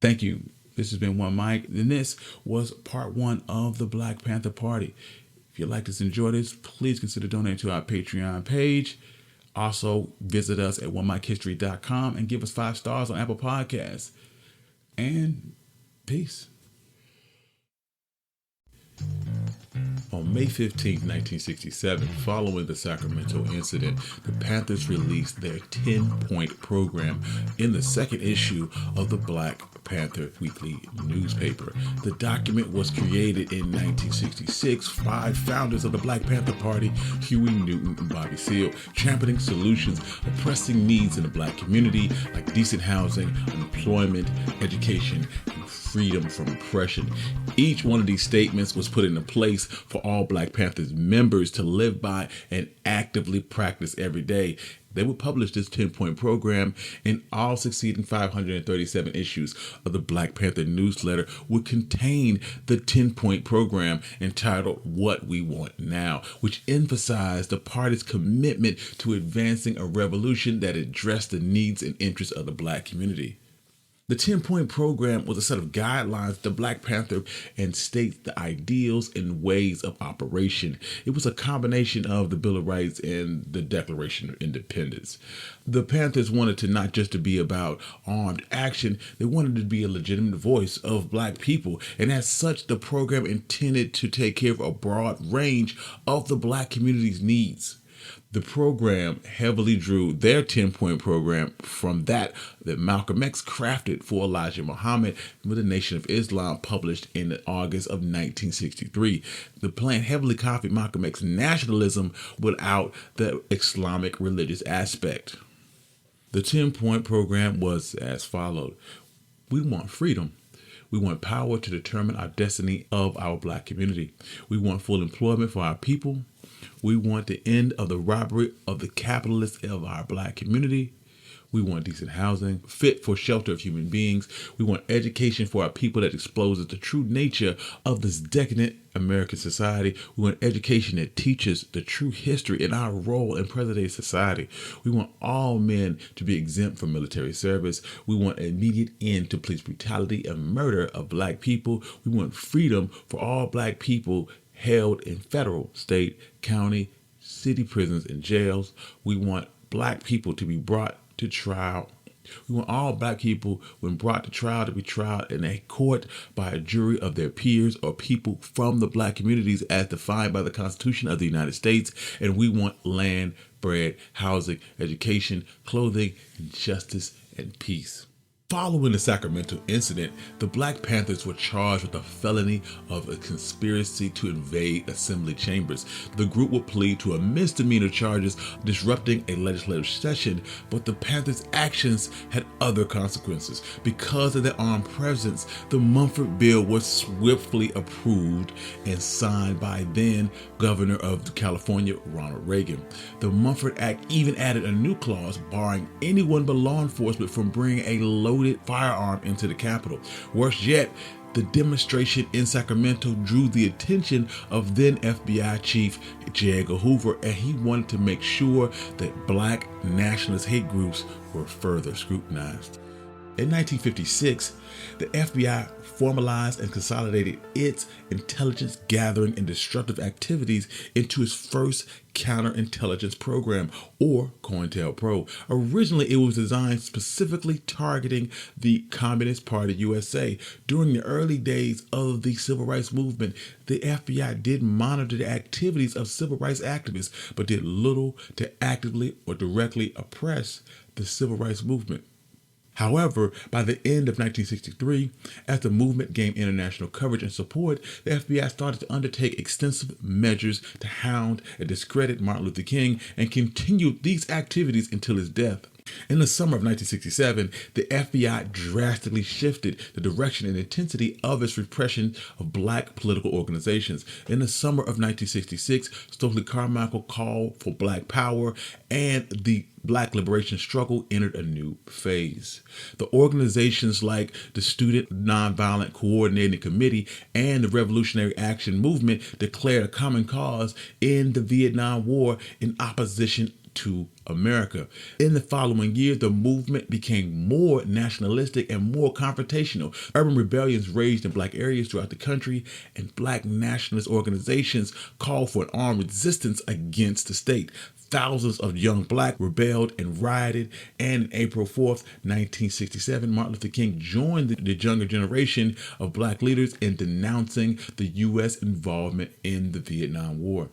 Thank you. This has been One Mike, and this was part 1 of the Black Panther Party. If you like this and enjoy this, please consider donating to our Patreon page. Also, visit us at onemikehistory.com and give us 5 stars on Apple Podcasts. And peace. On May 15, 1967, following the Sacramento incident, the Panthers released their 10-point program in the second issue of the Black Panther weekly newspaper. The document was created in 1966. 5 founders of the Black Panther Party, Huey Newton and Bobby Seale, championing solutions of pressing needs in the Black community like decent housing, employment, education, and freedom from oppression. Each one of these statements was put into place for all Black Panthers members to live by and actively practice every day. They would publish this 10-point program, and all succeeding 537 issues of the Black Panther newsletter would contain the 10-point program entitled What We Want Now, which emphasized the party's commitment to advancing a revolution that addressed the needs and interests of the Black community. The 10-point program was a set of guidelines to Black Panther and states the ideals and ways of operation. It was a combination of the Bill of Rights and the Declaration of Independence. The Panthers wanted to not just to be about armed action, they wanted to be a legitimate voice of Black people. And as such, the program intended to take care of a broad range of the Black community's needs. The program heavily drew their 10-point program from that Malcolm X crafted for Elijah Muhammad with the Nation of Islam, published in August of 1963. The plan heavily copied Malcolm X's nationalism without the Islamic religious aspect. The 10-point program was as followed. We want freedom. We want power to determine our destiny of our Black community. We want full employment for our people. We want the end of the robbery of the capitalists of our Black community. We want decent housing, fit for shelter of human beings. We want education for our people that exposes the true nature of this decadent American society. We want education that teaches the true history and our role in present-day society. We want all men to be exempt from military service. We want an immediate end to police brutality and murder of black people. We want freedom for all black people held in federal, state, county, city prisons and jails. We want black people to be brought to trial. We want all black people, when brought to trial, to be tried in a court by a jury of their peers or people from the black communities as defined by the Constitution of the United States. And we want land, bread, housing, education, clothing, justice, and peace. Following the Sacramento incident, the Black Panthers were charged with the felony of a conspiracy to invade assembly chambers. The group would plead to a misdemeanor charges disrupting a legislative session, but the Panthers' actions had other consequences. Because of their armed presence, the Mumford Bill was swiftly approved and signed by then Governor of California, Ronald Reagan. The Mumford Act even added a new clause barring anyone but law enforcement from bringing a loaded firearm into the Capitol. Worse yet, the demonstration in Sacramento drew the attention of then FBI Chief J. Edgar Hoover, and he wanted to make sure that black nationalist hate groups were further scrutinized. In 1956, the FBI formalized and consolidated its intelligence gathering and disruptive activities into its first counterintelligence program, or COINTELPRO. Originally, it was designed specifically targeting the Communist Party USA. During the early days of the civil rights movement, the FBI did monitor the activities of civil rights activists, but did little to actively or directly oppress the civil rights movement. However, by the end of 1963, as the movement gained international coverage and support, the FBI started to undertake extensive measures to hound and discredit Martin Luther King and continued these activities until his death. In the summer of 1967, the FBI drastically shifted the direction and intensity of its repression of black political organizations. In the summer of 1966, Stokely Carmichael called for black power, and the black liberation struggle entered a new phase. The organizations like the Student Nonviolent Coordinating Committee and the Revolutionary Action Movement declared a common cause in the Vietnam War in opposition to America. In the following year, the movement became more nationalistic and more confrontational. Urban rebellions raged in black areas throughout the country, and black nationalist organizations called for an armed resistance against the state. Thousands of young black rebelled and rioted, and on April 4th, 1967, Martin Luther King joined the younger generation of black leaders in denouncing the U.S. involvement in the Vietnam War.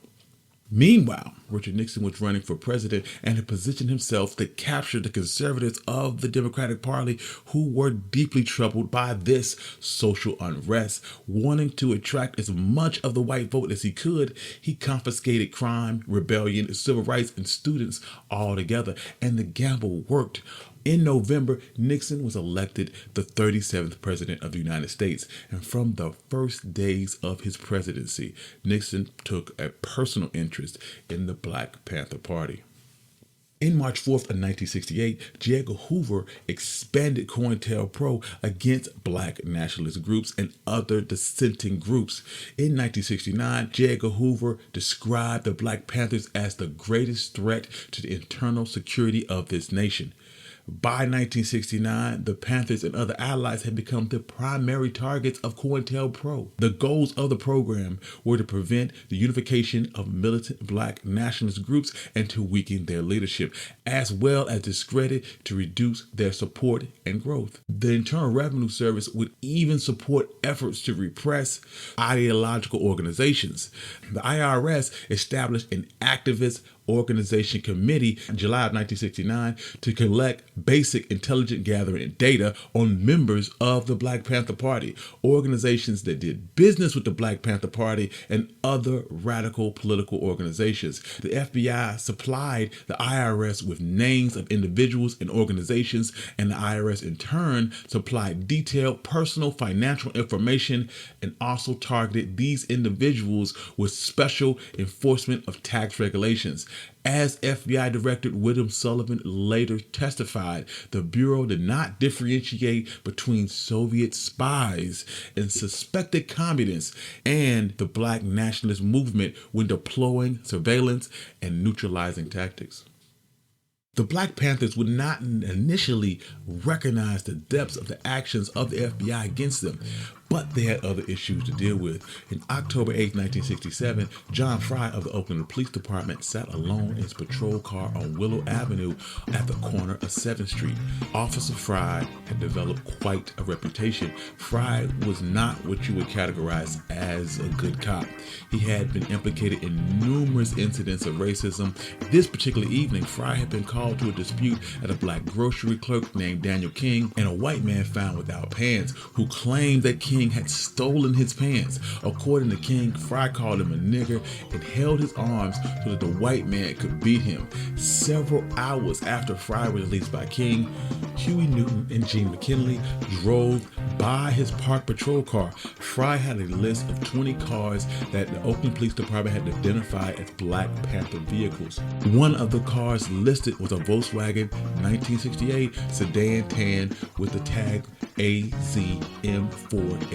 Meanwhile, Richard Nixon was running for president and had positioned himself to capture the conservatives of the Democratic Party, who were deeply troubled by this social unrest. Wanting to attract as much of the white vote as he could, he confiscated crime, rebellion, civil rights, and students all together, and the gamble worked. In November, Nixon was elected the 37th president of the United States, and from the first days of his presidency, Nixon took a personal interest in the Black Panther Party. In March 4th of 1968, J. Edgar Hoover expanded COINTELPRO against black nationalist groups and other dissenting groups. In 1969, J. Edgar Hoover described the Black Panthers as the greatest threat to the internal security of this nation. By 1969, the Panthers and other allies had become the primary targets of COINTELPRO. The goals of the program were to prevent the unification of militant black nationalist groups and to weaken their leadership, as well as discredit to reduce their support and growth. The Internal Revenue Service would even support efforts to repress ideological organizations. The IRS established an activist organization committee in July of 1969 to collect basic intelligence gathering data on members of the Black Panther Party, organizations that did business with the Black Panther Party and other radical political organizations. The FBI supplied the IRS with names of individuals and organizations, and the IRS in turn supplied detailed personal financial information and also targeted these individuals with special enforcement of tax regulations. As FBI Director William Sullivan later testified, the Bureau did not differentiate between Soviet spies and suspected communists and the Black nationalist movement when deploying surveillance and neutralizing tactics. The Black Panthers would not initially recognize the depths of the actions of the FBI against them, but they had other issues to deal with. In October 8, 1967, John Fry of the Oakland Police Department sat alone in his patrol car on Willow Avenue at the corner of 7th Street. Officer Fry had developed quite a reputation. Fry was not what you would categorize as a good cop. He had been implicated in numerous incidents of racism. This particular evening, Fry had been called to a dispute at a black grocery clerk named Daniel King and a white man found without pants who claimed that King had stolen his pants. According to King, Fry called him a nigger and held his arms so that the white man could beat him. Several hours after Fry was released by King, Huey Newton and Gene McKinley drove by his parked patrol car. Fry had a list of 20 cars that the Oakland Police Department had identified as Black Panther vehicles. One of the cars listed was a Volkswagen 1968 sedan tan with the tag AZM489.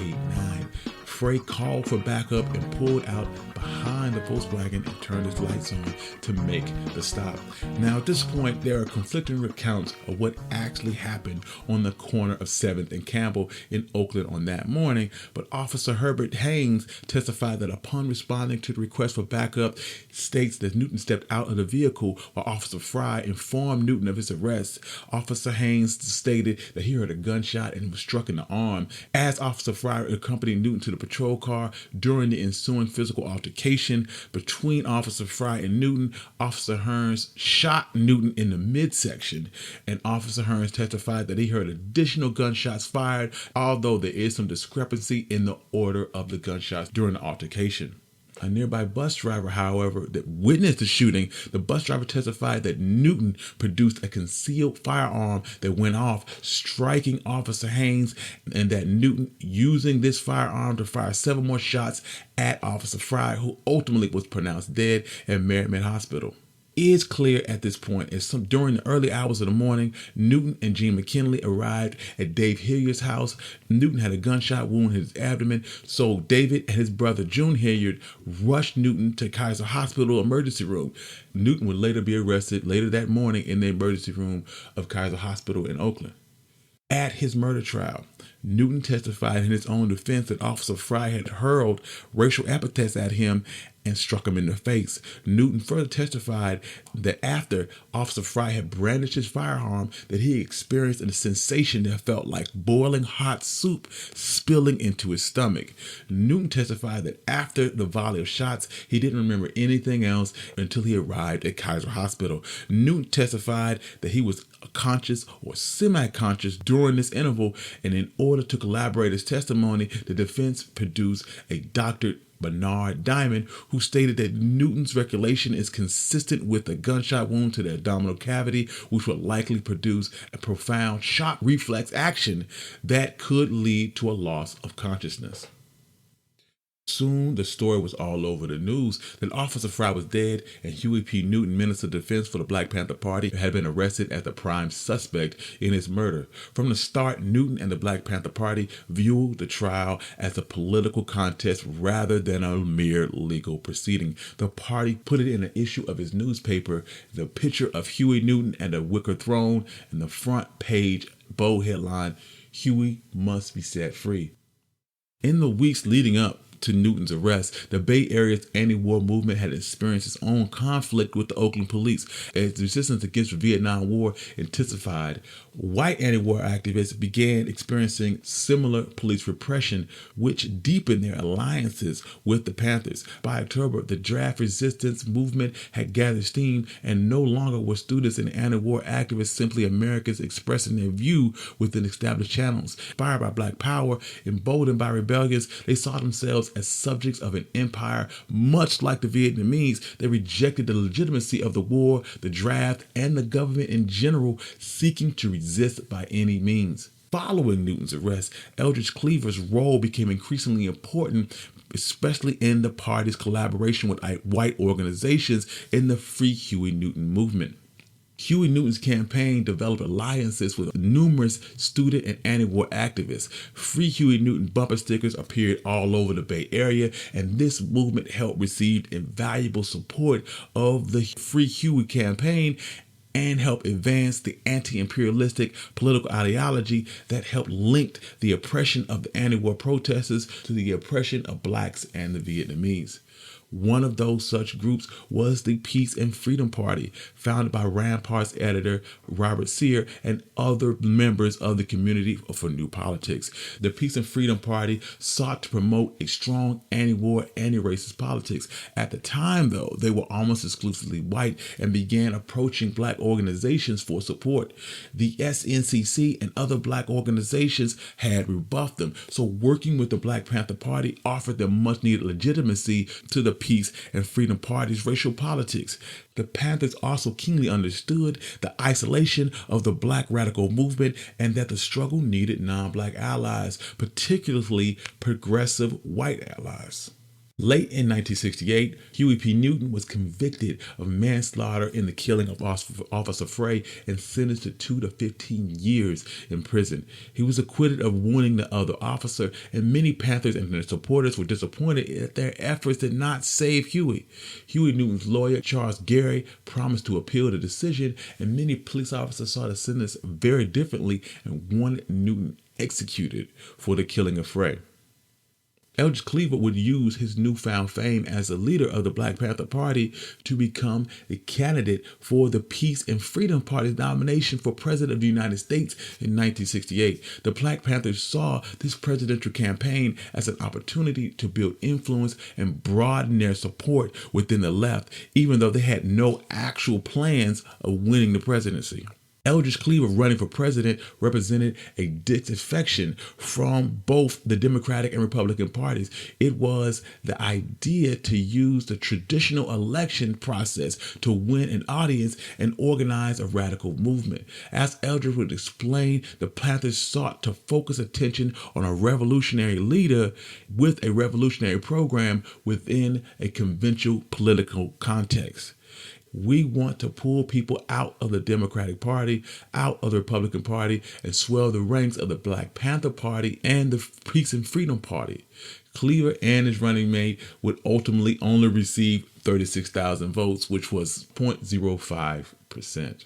Fray called for backup and pulled out behind the Volkswagen and turned his lights on to make the stop. Now at this point, there are conflicting accounts of what actually happened on the corner of 7th and Campbell in Oakland on that morning, but Officer Herbert Haynes testified that upon responding to the request for backup, states that Newton stepped out of the vehicle while Officer Fry informed Newton of his arrest. Officer Haynes stated that he heard a gunshot and was struck in the arm. As Officer Fry accompanied Newton to the patrol car during the ensuing physical altercation between Officer Fry and Newton, Officer Hearns shot Newton in the midsection, and Officer Hearns testified that he heard additional gunshots fired, although there is some discrepancy in the order of the gunshots during the altercation. A nearby bus driver, however, that witnessed the shooting, the bus driver testified that Newton produced a concealed firearm that went off, striking Officer Haynes, and that Newton using this firearm to fire several more shots at Officer Fry, who ultimately was pronounced dead at Merritt Hospital. It is clear at this point as during the early hours of the morning, Newton and Gene McKinley arrived at Dave Hilliard's house. Newton had a gunshot wound in his abdomen, so David and his brother June Hilliard rushed Newton to Kaiser Hospital emergency room. Newton would later be arrested later that morning in the emergency room of Kaiser Hospital in Oakland. At his murder trial, Newton testified in his own defense that Officer Fry had hurled racial epithets at him and struck him in the face. Newton further testified that after Officer Fry had brandished his firearm, that he experienced a sensation that felt like boiling hot soup spilling into his stomach. Newton testified that after the volley of shots, he didn't remember anything else until he arrived at Kaiser Hospital. Newton testified that he was conscious or semi-conscious during this interval, and in order to corroborate his testimony, the defense produced a Dr. Bernard Diamond, who stated that Newton's recollection is consistent with a gunshot wound to the abdominal cavity, which would likely produce a profound shock reflex action that could lead to a loss of consciousness. Soon, the story was all over the news that Officer Fry was dead and Huey P. Newton, Minister of Defense for the Black Panther Party, had been arrested as the prime suspect in his murder. From the start, Newton and the Black Panther Party viewed the trial as a political contest rather than a mere legal proceeding. The party put it in an issue of his newspaper, the picture of Huey Newton and a wicker throne, and the front page bold headline, "Huey must be set free." In the weeks leading up to Newton's arrest, the Bay Area's anti-war movement had experienced its own conflict with the Oakland police. As the resistance against the Vietnam War intensified, white anti-war activists began experiencing similar police repression, which deepened their alliances with the Panthers. By October, the draft resistance movement had gathered steam, and no longer were students and anti-war activists simply Americans expressing their view within established channels. Inspired by Black power, emboldened by rebellions, they saw themselves as subjects of an empire. Much like the Vietnamese, they rejected the legitimacy of the war, the draft, and the government in general, seeking to resist by any means. Following Newton's arrest, Eldridge Cleaver's role became increasingly important, especially in the party's collaboration with white organizations in the Free Huey Newton movement. Huey Newton's campaign developed alliances with numerous student and anti-war activists. Free Huey Newton bumper stickers appeared all over the Bay Area, and this movement helped receive invaluable support of the Free Huey campaign and helped advance the anti-imperialistic political ideology that helped link the oppression of the anti-war protesters to the oppression of blacks and the Vietnamese. One of those such groups was the Peace and Freedom Party, founded by Rampart's editor Robert Seale and other members of the Community for New Politics. The Peace and Freedom Party sought to promote a strong anti-war, anti-racist politics. At the time, though, they were almost exclusively white and began approaching black organizations for support. The SNCC and other black organizations had rebuffed them, so working with the Black Panther Party offered them much-needed legitimacy to the Peace and Freedom Party's racial politics. The Panthers also keenly understood the isolation of the black radical movement and that the struggle needed non-black allies, particularly progressive white allies. Late in 1968, Huey P. Newton was convicted of manslaughter in the killing of Officer Frey and sentenced to 2 to 15 years in prison. He was acquitted of wounding the other officer, and many Panthers and their supporters were disappointed that their efforts did not save Huey. Huey Newton's lawyer, Charles Gary, promised to appeal the decision, and many police officers saw the sentence very differently and wanted Newton executed for the killing of Frey. Eldridge Cleaver would use his newfound fame as a leader of the Black Panther Party to become the candidate for the Peace and Freedom Party's nomination for President of the United States in 1968. The Black Panthers saw this presidential campaign as an opportunity to build influence and broaden their support within the left, even though they had no actual plans of winning the presidency. Eldridge Cleaver running for president represented a disaffection from both the Democratic and Republican parties. It was the idea to use the traditional election process to win an audience and organize a radical movement. As Eldridge would explain, the Panthers sought to focus attention on a revolutionary leader with a revolutionary program within a conventional political context. We want to pull people out of the Democratic Party, out of the Republican Party, and swell the ranks of the Black Panther Party and the Peace and Freedom Party. Cleaver and his running mate would ultimately only receive 36,000 votes, which was 0.05%.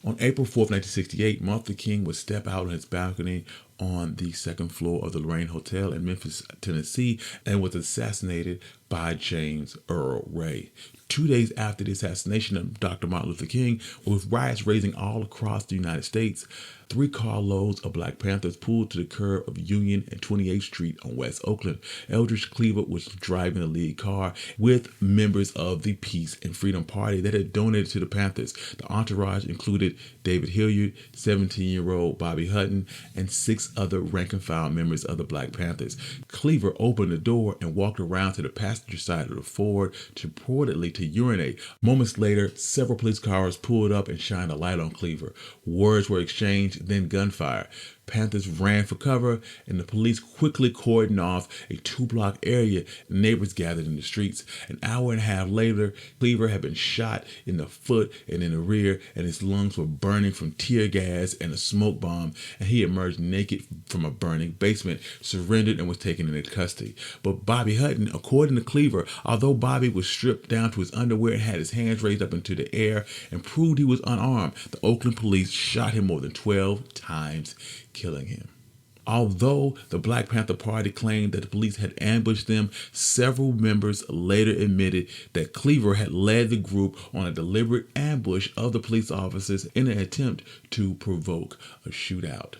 On April 4th, 1968, Martin Luther King would step out on his balcony on the second floor of the Lorraine Hotel in Memphis, Tennessee, and was assassinated by James Earl Ray. 2 days after the assassination of Dr. Martin Luther King, with riots raging all across the United States, 3 carloads of Black Panthers pulled to the curb of Union and 28th Street on West Oakland. Eldridge Cleaver was driving the lead car with members of the Peace and Freedom Party that had donated to the Panthers. The entourage included David Hilliard, 17-year-old Bobby Hutton, and 6 other rank-and-file members of the Black Panthers. Cleaver opened the door and walked around to the passenger side of the Ford purportedly to urinate. Moments later, several police cars pulled up and shined a light on Cleaver. Words were exchanged, then gunfire. Panthers ran for cover, and the police quickly cordoned off a 2-block area. Neighbors gathered in the streets. An hour and a half later, Cleaver had been shot in the foot and in the rear, and his lungs were burning from tear gas and a smoke bomb, and he emerged naked from a burning basement, surrendered, and was taken into custody. But Bobby Hutton, according to Cleaver, although Bobby was stripped down to his underwear and had his hands raised up into the air and proved he was unarmed, the Oakland police shot him more than 12 times, killing him. Although the Black Panther Party claimed that the police had ambushed them, several members later admitted that Cleaver had led the group on a deliberate ambush of the police officers in an attempt to provoke a shootout.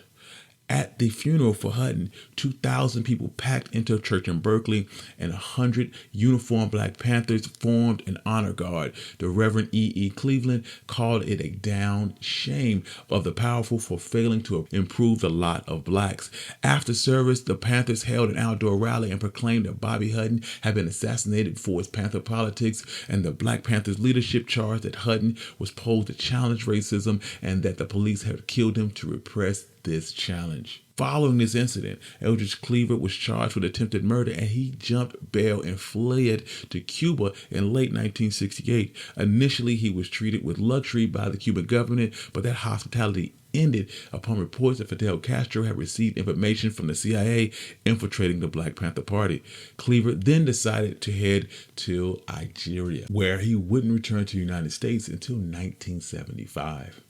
At the funeral for Hutton, 2,000 people packed into a church in Berkeley, and 100 uniformed Black Panthers formed an honor guard. The Reverend E. Cleveland called it a down shame of the powerful for failing to improve the lot of blacks. After service, the Panthers held an outdoor rally and proclaimed that Bobby Hutton had been assassinated for his Panther politics, and the Black Panthers leadership charged that Hutton was posed to challenge racism and that the police had killed him to repress this challenge. Following this incident, Eldridge Cleaver was charged with attempted murder, and he jumped bail and fled to Cuba in late 1968. Initially, he was treated with luxury by the Cuban government, but that hospitality ended upon reports that Fidel Castro had received information from the CIA infiltrating the Black Panther Party. Cleaver then decided to head to Algeria, where he wouldn't return to the United States until 1975.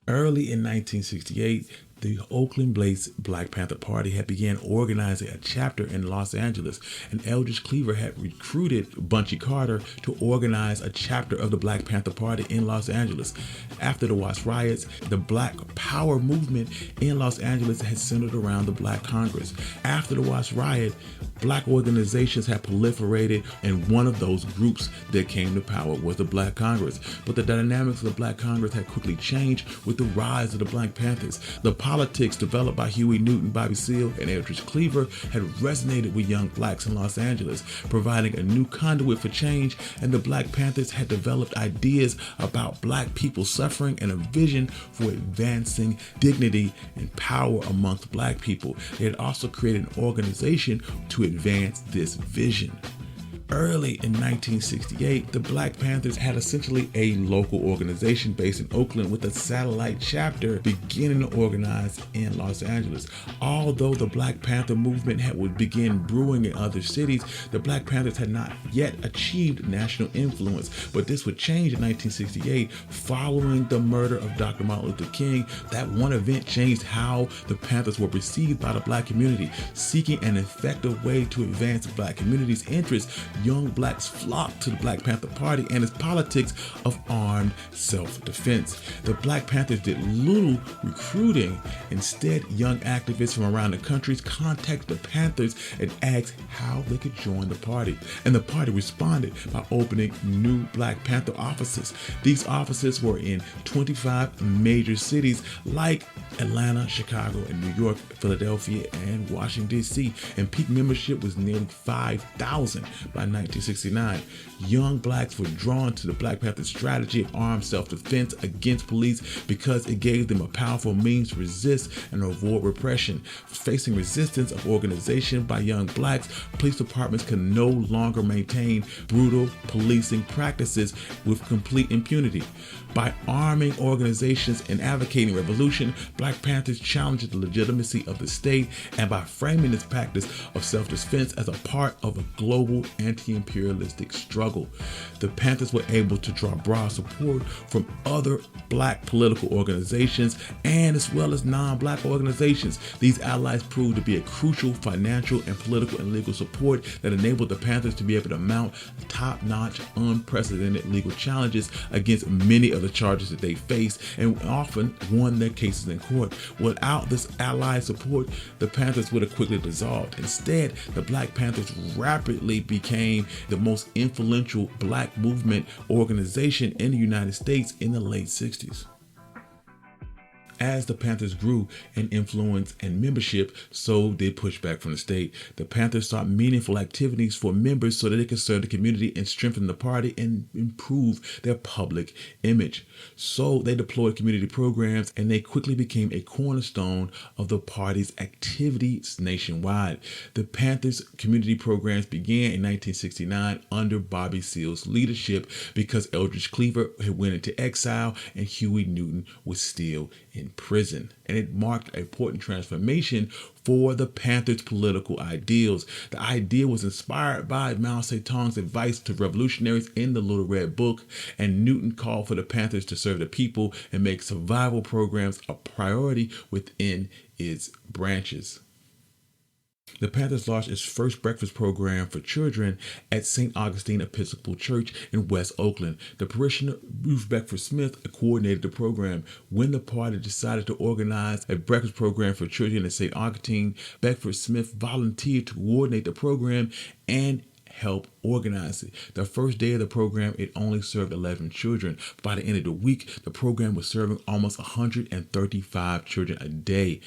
Early in 1968, the Oakland-based Black Panther Party had began organizing a chapter in Los Angeles, and Eldridge Cleaver had recruited Bunchy Carter to organize a chapter of the Black Panther Party in Los Angeles. After the Watts Riots, the Black Power movement in Los Angeles had centered around the Black Congress. After the Watts Riot, Black organizations had proliferated, and one of those groups that came to power was the Black Congress. But the dynamics of the Black Congress had quickly changed with the rise of the Black Panthers. The politics developed by Huey Newton, Bobby Seale, and Eldridge Cleaver had resonated with young blacks in Los Angeles, providing a new conduit for change, and the Black Panthers had developed ideas about black people suffering and a vision for advancing dignity and power amongst black people. They had also created an organization to advance this vision. Early in 1968, the Black Panthers had essentially a local organization based in Oakland with a satellite chapter beginning to organize in Los Angeles. Although the Black Panther movement would begin brewing in other cities, the Black Panthers had not yet achieved national influence. But this would change in 1968 following the murder of Dr. Martin Luther King. That one event changed how the Panthers were perceived by the black community. Seeking an effective way to advance the black community's interests, young blacks flocked to the Black Panther Party and its politics of armed self-defense. The Black Panthers did little recruiting. Instead, young activists from around the country contacted the Panthers and asked how they could join the party. And the party responded by opening new Black Panther offices. These offices were in 25 major cities like Atlanta, Chicago, and New York, Philadelphia, and Washington, D.C. And peak membership was nearly 5,000 by 1969. Young blacks were drawn to the Black Panther strategy of armed self-defense against police because it gave them a powerful means to resist and avoid repression. Facing resistance of organization by young blacks, police departments could no longer maintain brutal policing practices with complete impunity. By arming organizations and advocating revolution, Black Panthers challenged the legitimacy of the state, and by framing this practice of self-defense as a part of a global anti-imperialistic struggle, the Panthers were able to draw broad support from other black political organizations and as well as non-black organizations. These allies proved to be a crucial financial and political and legal support that enabled the Panthers to be able to mount top-notch, unprecedented legal challenges against many of the charges that they faced, and often won their cases in court. Without this allied support, the Panthers would have quickly dissolved. Instead, the Black Panthers rapidly became the most influential black movement organization in the United States in the late 60s. As the Panthers grew in influence and membership, so did pushback from the state. The Panthers sought meaningful activities for members so that they could serve the community and strengthen the party and improve their public image. So they deployed community programs, and they quickly became a cornerstone of the party's activities nationwide. The Panthers' community programs began in 1969 under Bobby Seale's leadership because Eldridge Cleaver had went into exile and Huey Newton was still in prison, and it marked an important transformation for the Panthers' political ideals. The idea was inspired by Mao Zedong's advice to revolutionaries in the Little Red Book, and Newton called for the Panthers to serve the people and make survival programs a priority within its branches. The Panthers launched its first breakfast program for children at St. Augustine Episcopal Church in West Oakland. The parishioner Ruth Beckford Smith coordinated the program. When the party decided to organize a breakfast program for children at St. Augustine, Beckford Smith volunteered to coordinate the program and help organize it. The first day of the program, it only served 11 children. By the end of the week, the program was serving almost 135 children a day.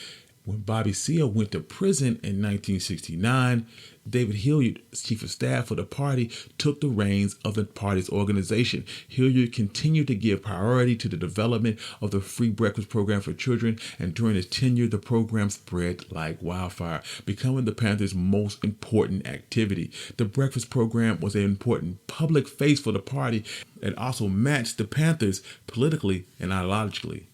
When Bobby Seale went to prison in 1969, David Hilliard, chief of staff for the party, took the reins of the party's organization. Hilliard continued to give priority to the development of the free breakfast program for children, and during his tenure, the program spread like wildfire, becoming the Panthers' most important activity. The breakfast program was an important public face for the party and also matched the Panthers politically and ideologically.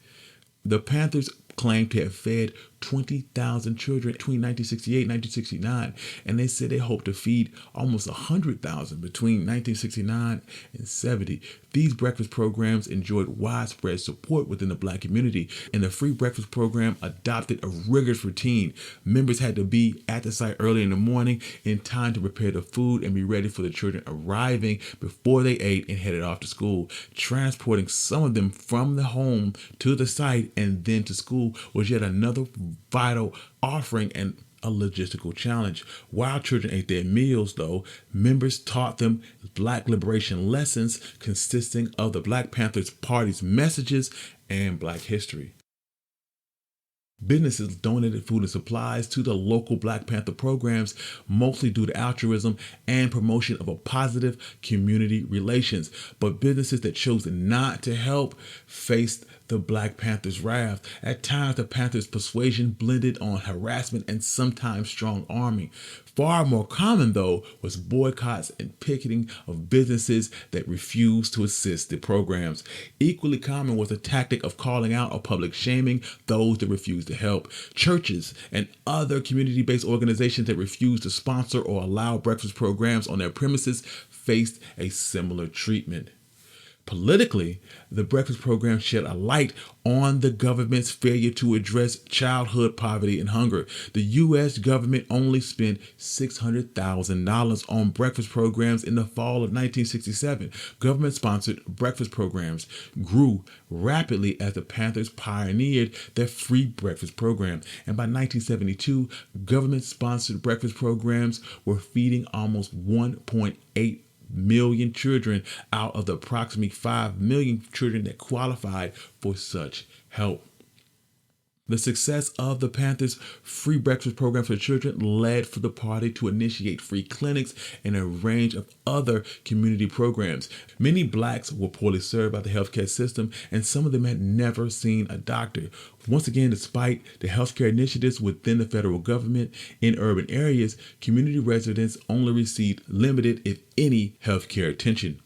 The Panthers claimed to have fed 20,000 children between 1968 and 1969, and they said they hoped to feed almost 100,000 between 1969 and 70. These breakfast programs enjoyed widespread support within the Black community, and the free breakfast program adopted a rigorous routine. Members had to be at the site early in the morning in time to prepare the food and be ready for the children arriving before they ate and headed off to school. Transporting some of them from the home to the site and then to school was yet another vital offering and a logistical challenge. While children ate their meals, though, members taught them Black liberation lessons consisting of the Black Panther Party's messages and Black history. Businesses donated food and supplies to the local Black Panther programs, mostly due to altruism and promotion of a positive community relations. But businesses that chose not to help faced the Black Panthers' wrath. At times, the Panthers' persuasion blended on harassment and sometimes strong arming. Far more common, though, was boycotts and picketing of businesses that refused to assist the programs. Equally common was the tactic of calling out or public shaming those that refused to help. Churches and other community-based organizations that refused to sponsor or allow breakfast programs on their premises faced a similar treatment. Politically, the breakfast program shed a light on the government's failure to address childhood poverty and hunger. The U.S. government only spent $600,000 on breakfast programs in the fall of 1967. Government-sponsored breakfast programs grew rapidly as the Panthers pioneered their free breakfast program. And by 1972, government-sponsored breakfast programs were feeding almost 1.8 million children out of the approximately 5 million children that qualified for such help. The success of the Panthers' free breakfast program for children led for the party to initiate free clinics and a range of other community programs. Many Blacks were poorly served by the healthcare system, and some of them had never seen a doctor. Once again, despite the healthcare initiatives within the federal government, in urban areas, community residents only received limited, if any, healthcare attention.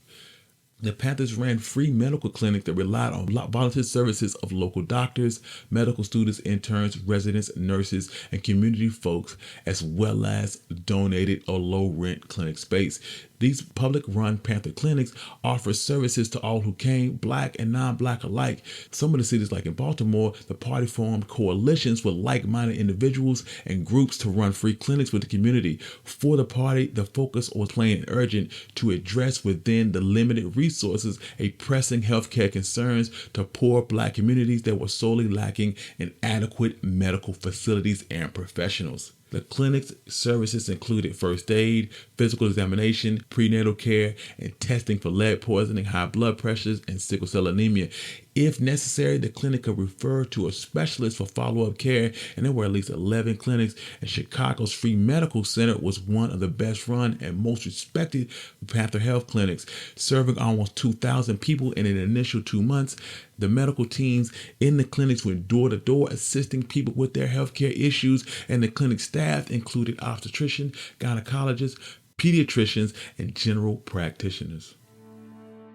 The Panthers ran free medical clinics that relied on volunteer services of local doctors, medical students, interns, residents, nurses, and community folks, as well as donated or low-rent clinic space. These public-run Panther clinics offer services to all who came, Black and non-Black alike. Some of the cities, like in Baltimore, the party formed coalitions with like-minded individuals and groups to run free clinics with the community. For the party, the focus was plain and urgent: to address within the limited resources a pressing healthcare concerns to poor Black communities that were sorely lacking in adequate medical facilities and professionals. The clinic's services included first aid, physical examination, prenatal care, and testing for lead poisoning, high blood pressures, and sickle cell anemia. If necessary, the clinic could refer to a specialist for follow-up care, and there were at least 11 clinics, and Chicago's Free Medical Center was one of the best-run and most respected Panther Health clinics, serving almost 2,000 people in an initial 2 months. The medical teams in the clinics went door-to-door assisting people with their healthcare issues, and the clinic staff included obstetricians, gynecologists, pediatricians, and general practitioners.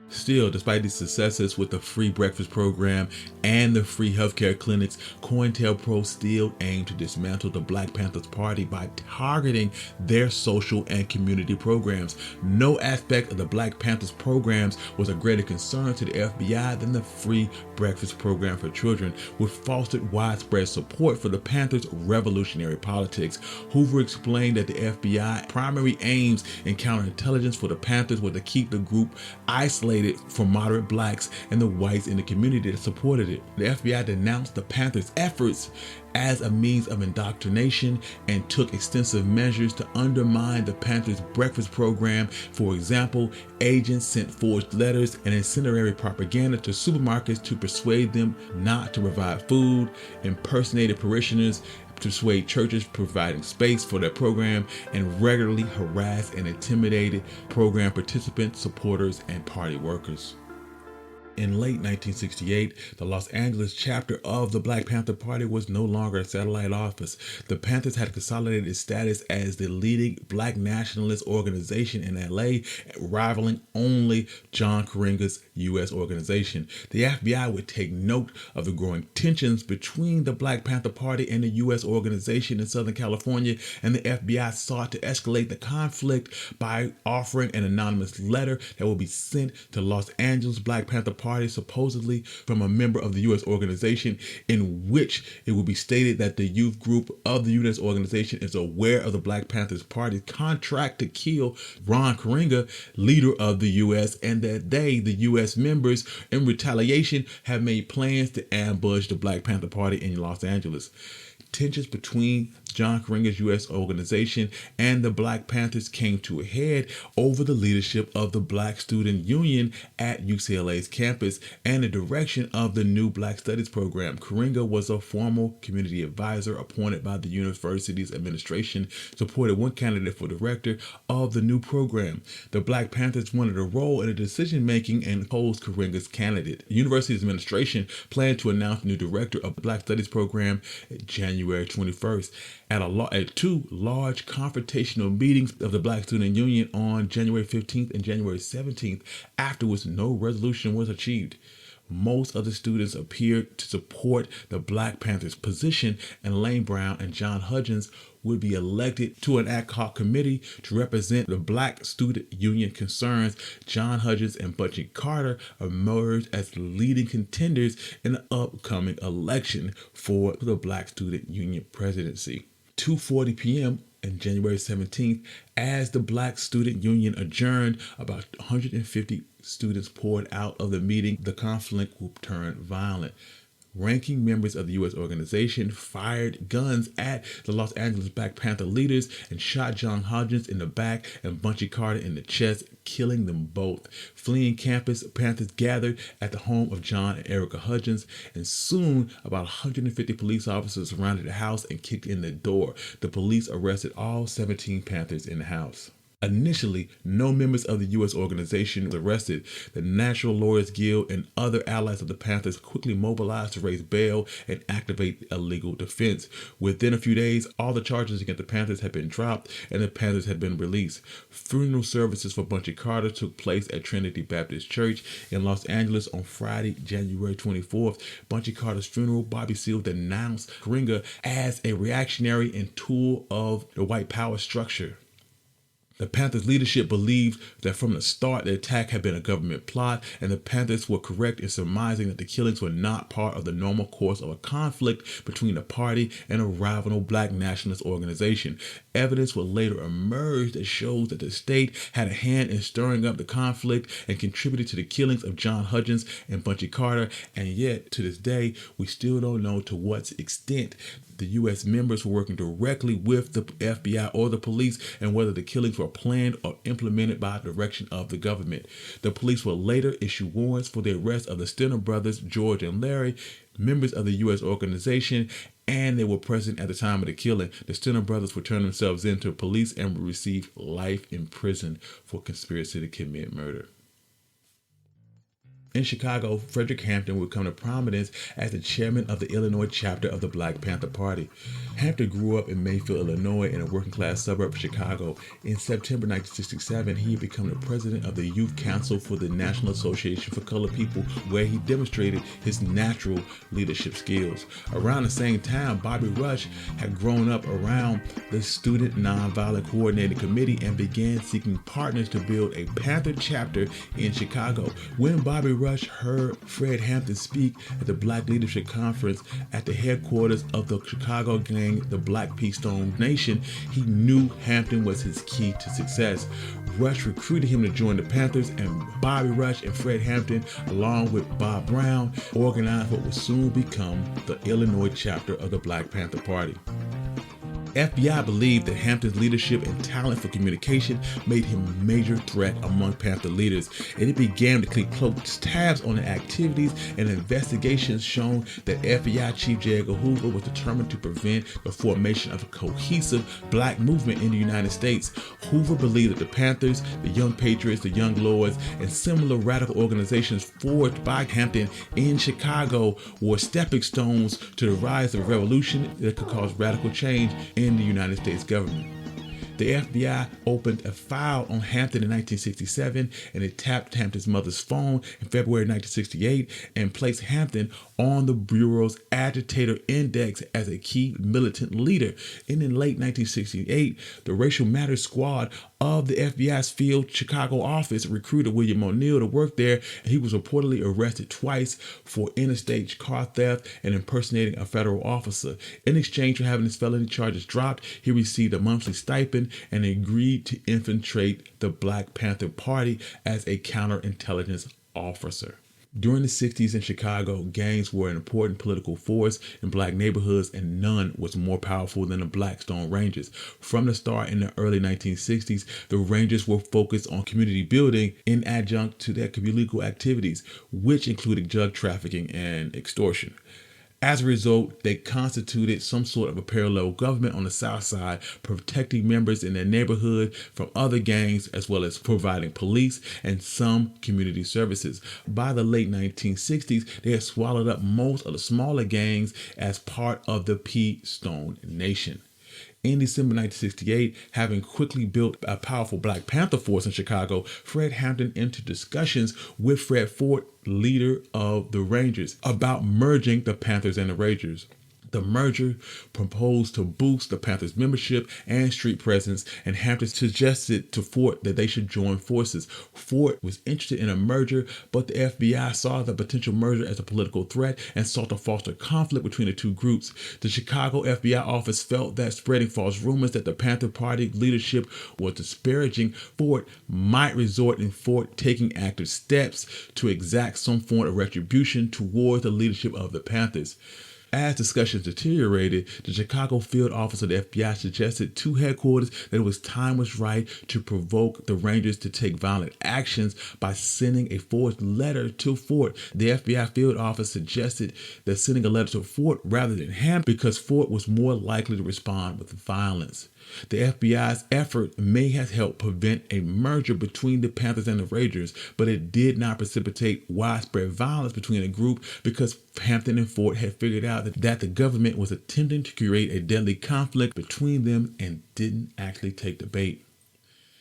Still, despite these successes with the free breakfast program and the free healthcare clinics, COINTELPRO still aimed to dismantle the Black Panthers Party by targeting their social and community programs. No aspect of the Black Panthers programs was a greater concern to the FBI than the free breakfast program for children, which fostered widespread support for the Panthers' revolutionary politics. Hoover explained that the FBI primary aims in counterintelligence for the Panthers were to keep the group isolated from moderate Blacks and the whites in the community that supported it. The FBI denounced the Panthers' efforts as a means of indoctrination and took extensive measures to undermine the Panthers' breakfast program. For example, agents sent forged letters and incendiary propaganda to supermarkets to persuade them not to provide food, impersonated parishioners, persuade churches providing space for their program, and regularly harassed and intimidated program participants, supporters, and party workers. In late 1968, the Los Angeles chapter of the Black Panther Party was no longer a satellite office. The Panthers had consolidated its status as the leading black nationalist organization in LA, rivaling only John Karenga's U.S. organization. The FBI would take note of the growing tensions between the Black Panther Party and the U.S. organization in Southern California, and the FBI sought to escalate the conflict by offering an anonymous letter that would be sent to Los Angeles Black Panther Party, supposedly from a member of the U.S. organization, in which it would be stated that the youth group of the U.S. organization is aware of the Black Panthers Party's contract to kill Ron Karenga, leader of the U.S., and that they, the U.S. members, in retaliation, have made plans to ambush the Black Panther Party in Los Angeles. Tensions between John Karenga's U.S. organization and the Black Panthers came to a head over the leadership of the Black Student Union at UCLA's campus and the direction of the new Black Studies program. Karenga was a formal community advisor appointed by the university's administration, supported one candidate for director of the new program. The Black Panthers wanted a role in the decision-making and opposed Karenga's candidate. The university's administration planned to announce the new director of the Black Studies program January 21st. At two large confrontational meetings of the Black Student Union on January 15th and January 17th, afterwards no resolution was achieved. Most of the students appeared to support the Black Panthers' position, and Lane Brown and John Hudgens would be elected to an ad hoc committee to represent the Black Student Union concerns. John Hudgens and Bunchy Carter emerged as leading contenders in the upcoming election for the Black Student Union presidency. 2:40 p.m. on January 17th, as the Black Student Union adjourned, about 150 students poured out of the meeting. The conflict would turn violent. Ranking members of the U.S. organization fired guns at the Los Angeles Black Panther leaders and shot John Hodgins in the back and Bunchy Carter in the chest, killing them both. Fleeing campus, Panthers gathered at the home of John and Erica Hudgens, and soon about 150 police officers surrounded the house and kicked in the door. The police arrested all 17 Panthers in the house. Initially, no members of the U.S. organization were arrested. The National Lawyers Guild and other allies of the Panthers quickly mobilized to raise bail and activate a legal defense. Within a few days, all the charges against the Panthers had been dropped and the Panthers had been released. Funeral services for Bunchy Carter took place at Trinity Baptist Church in Los Angeles on Friday, January 24th. Bunchy Carter's funeral, Bobby Seale denounced Karenga as a reactionary and tool of the white power structure. The Panthers' leadership believed that from the start the attack had been a government plot, and the Panthers were correct in surmising that the killings were not part of the normal course of a conflict between the party and a rival black nationalist organization. Evidence will later emerge that shows that the state had a hand in stirring up the conflict and contributed to the killings of John Hudgens and Bunchy Carter, and yet to this day we still don't know to what extent the U.S. members were working directly with the FBI or the police, and whether the killings were planned or implemented by direction of the government. The police will later issue warrants for the arrest of the Stenner brothers, George and Larry, members of the U.S. organization, and they were present at the time of the killing. The Stenner brothers would turn themselves in to police and would receive life in prison for conspiracy to commit murder. In Chicago, Frederick Hampton would come to prominence as the chairman of the Illinois chapter of the Black Panther Party. Hampton grew up in Mayfield, Illinois, in a working-class suburb of Chicago. In September 1967, he had become the president of the Youth Council for the National Association for Colored People, where he demonstrated his natural leadership skills. Around the same time, Bobby Rush had grown up around the Student Nonviolent Coordinating Committee and began seeking partners to build a Panther chapter in Chicago. When Bobby Rush heard Fred Hampton speak at the Black Leadership Conference at the headquarters of the Chicago gang, the Black Keystone Nation, he knew Hampton was his key to success. Rush recruited him to join the Panthers, and Bobby Rush and Fred Hampton, along with Bob Brown, organized what would soon become the Illinois chapter of the Black Panther Party. FBI believed that Hampton's leadership and talent for communication made him a major threat among Panther leaders, and it began to keep close tabs on the activities, and investigations shown that FBI Chief J. Edgar Hoover was determined to prevent the formation of a cohesive black movement in the United States. Hoover believed that the Panthers, the Young Patriots, the Young Lords, and similar radical organizations forged by Hampton in Chicago were stepping stones to the rise of a revolution that could cause radical change in the United States government. The FBI opened a file on Hampton in 1967, and it tapped Hampton's mother's phone in February 1968 and placed Hampton on the Bureau's agitator index as a key militant leader. And in late 1968, the Racial Matters Squad of the FBI's field Chicago office recruited William O'Neill to work there, and he was reportedly arrested twice for interstate car theft and impersonating a federal officer. In exchange for having his felony charges dropped, he received a monthly stipend and agreed to infiltrate the Black Panther Party as a counterintelligence officer. During the 60s in Chicago, gangs were an important political force in black neighborhoods, and none was more powerful than the Blackstone Rangers. From the start in the early 1960s, the Rangers were focused on community building in adjunct to their illegal activities, which included drug trafficking and extortion. As a result, they constituted some sort of a parallel government on the South Side, protecting members in their neighborhood from other gangs, as well as providing police and some community services. By the late 1960s, they had swallowed up most of the smaller gangs as part of the P Stone Nation. In December 1968, having quickly built a powerful Black Panther force in Chicago, Fred Hampton entered discussions with Fred Ford, leader of the Rangers, about merging the Panthers and the Rangers. The merger proposed to boost the Panthers' membership and street presence, and Hampton suggested to Ford that they should join forces. Ford was interested in a merger, but the FBI saw the potential merger as a political threat and sought to foster conflict between the two groups. The Chicago FBI office felt that spreading false rumors that the Panther Party leadership was disparaging Ford might result in Ford taking active steps to exact some form of retribution towards the leadership of the Panthers. As discussions deteriorated, the Chicago field office of the FBI suggested to headquarters that it was time was right to provoke the Rangers to take violent actions by sending a forged letter to Ford. The FBI field office suggested that sending a letter to Ford rather than Hampton because Ford was more likely to respond with violence. The FBI's effort may have helped prevent a merger between the Panthers and the Rangers, but it did not precipitate widespread violence between the group because Hampton and Ford had figured out that the government was attempting to create a deadly conflict between them and didn't actually take the bait.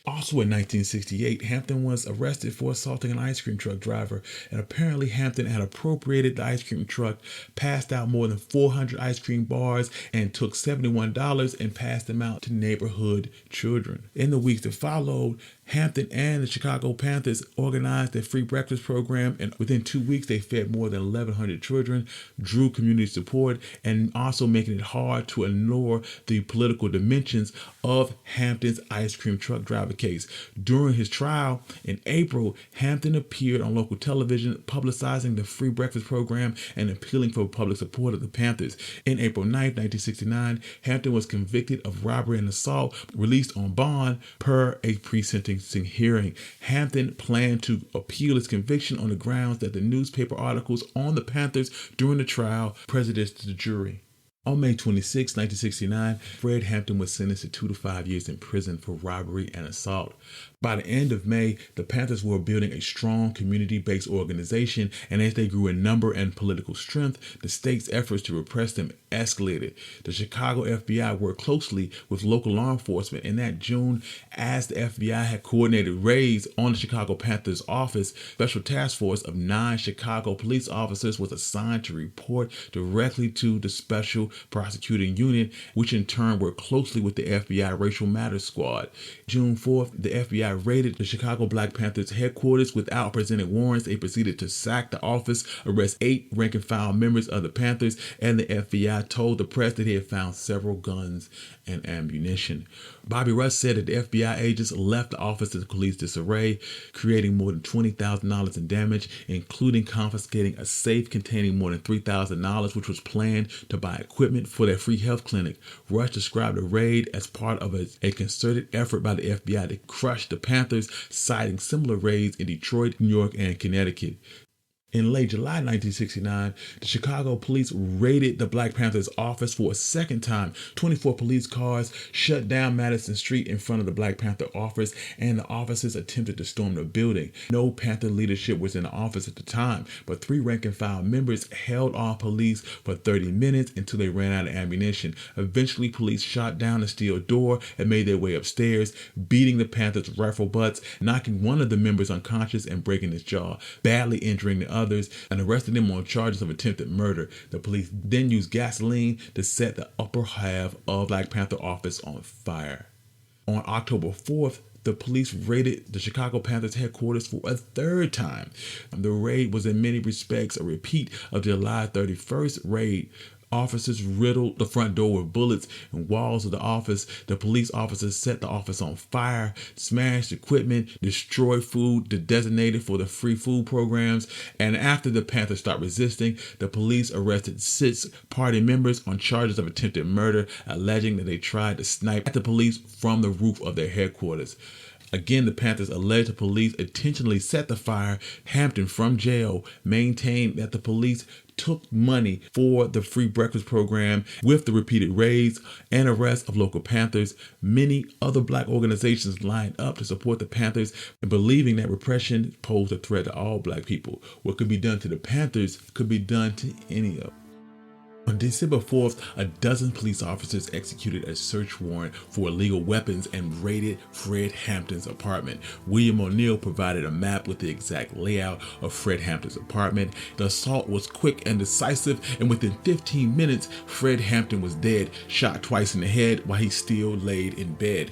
Also in 1968, Hampton was arrested for assaulting an ice cream truck driver, and apparently Hampton had appropriated the ice cream truck, passed out more than 400 ice cream bars, and took $71 and passed them out to neighborhood children. In the weeks that followed, Hampton and the Chicago Panthers organized a free breakfast program, and within 2 weeks they fed more than 1,100 children, drew community support, and also making it hard to ignore the political dimensions of Hampton's ice cream truck driver case. During his trial in April, Hampton appeared on local television publicizing the free breakfast program and appealing for public support of the Panthers. In April 9, 1969, Hampton was convicted of robbery and assault, released on bond per a pre-sentencing hearing. Hampton planned to appeal his conviction on the grounds that the newspaper articles on the Panthers during the trial prejudiced the jury. On May 26, 1969, Fred Hampton was sentenced to 2 to 5 years in prison for robbery and assault. By the end of May, the Panthers were building a strong community-based organization, and as they grew in number and political strength, the state's efforts to repress them escalated. The Chicago FBI worked closely with local law enforcement, and that June, as the FBI had coordinated raids on the Chicago Panthers office, special task force of 9 Chicago police officers was assigned to report directly to the Special Prosecuting Unit, which in turn worked closely with the FBI Racial Matters Squad. June 4th, the FBI raided the Chicago Black Panthers headquarters without presenting warrants. They proceeded to sack the office, arrest 8 rank-and-file members of the Panthers, and the FBI told the press that he had found several guns and ammunition. Bobby Rush said that the FBI agents left the office in police disarray, creating more than $20,000 in damage, including confiscating a safe containing more than $3,000, which was planned to buy equipment equipment for their free health clinic. Rush described the raid as part of a concerted effort by the FBI to crush the Panthers, citing similar raids in Detroit, New York, and Connecticut. In late July 1969, the Chicago police raided the Black Panthers office for a second time. 24 police cars shut down Madison Street in front of the Black Panther office, and the officers attempted to storm the building. No Panther leadership was in the office at the time, but 3 rank-and-file members held on police for 30 minutes until they ran out of ammunition. Eventually, police shot down the steel door and made their way upstairs, beating the Panthers' rifle butts, knocking one of the members unconscious and breaking his jaw, badly injuring the others, and arrested them on charges of attempted murder. The police then used gasoline to set the upper half of Black Panther office on fire. On October 4th, the police raided the Chicago Panthers headquarters for a third time. The raid was in many respects a repeat of the July 31st raid. Officers riddled the front door with bullets and walls of the office. The police officers set the office on fire, smashed equipment, destroyed food designated for the free food programs. And after the Panthers stopped resisting, the police arrested 6 party members on charges of attempted murder, alleging that they tried to snipe at the police from the roof of their headquarters. Again, the Panthers alleged the police intentionally set the fire. Hampton, from jail, maintained that the police took money for the free breakfast program. With the repeated raids and arrests of local Panthers, many other Black organizations lined up to support the Panthers, believing that repression posed a threat to all Black people. What could be done to the Panthers could be done to any of them. On December 4th, a dozen police officers executed a search warrant for illegal weapons and raided Fred Hampton's apartment. William O'Neill provided a map with the exact layout of Fred Hampton's apartment. The assault was quick and decisive, and within 15 minutes, Fred Hampton was dead, shot twice in the head while he still laid in bed.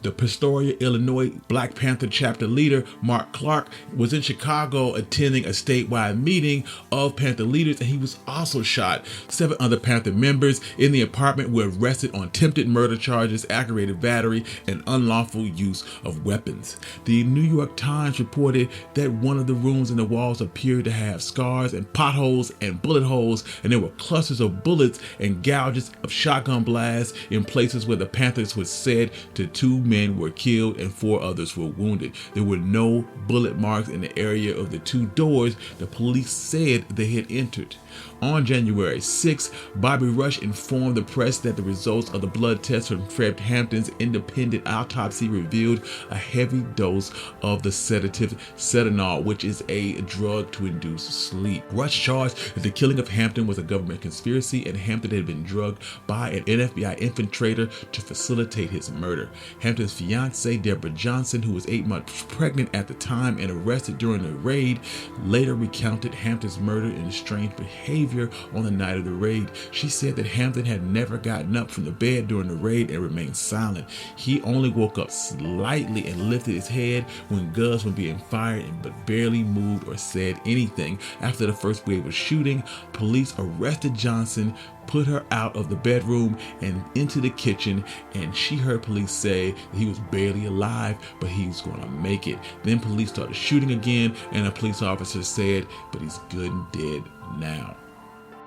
The Peoria, Illinois Black Panther chapter leader, Mark Clark, was in Chicago attending a statewide meeting of Panther leaders, and he was also shot. 7 other Panther members in the apartment were arrested on attempted murder charges, aggravated battery, and unlawful use of weapons. The New York Times reported that one of the rooms in the walls appeared to have scars and potholes and bullet holes, and there were clusters of bullets and gouges of shotgun blasts in places where the Panthers was said to 2 men were killed and 4 others were wounded. There were no bullet marks in the area of the 2 doors the police said they had entered. On January 6, Bobby Rush informed the press that the results of the blood test from Fred Hampton's independent autopsy revealed a heavy dose of the sedative Sedanol, which is a drug to induce sleep. Rush charged that the killing of Hampton was a government conspiracy and Hampton had been drugged by an FBI infiltrator to facilitate his murder. Hampton's fiancée, Deborah Johnson, who was 8 months pregnant at the time and arrested during the raid, later recounted Hampton's murder and strange behavior on the night of the raid. She said that Hampton had never gotten up from the bed during the raid and remained silent. He only woke up slightly and lifted his head when guns were being fired, but barely moved or said anything. After the first wave of shooting, police arrested Johnson, put her out of the bedroom and into the kitchen, and she heard police say that he was barely alive, but he was going to make it. Then police started shooting again, and a police officer said, but he's good and dead now.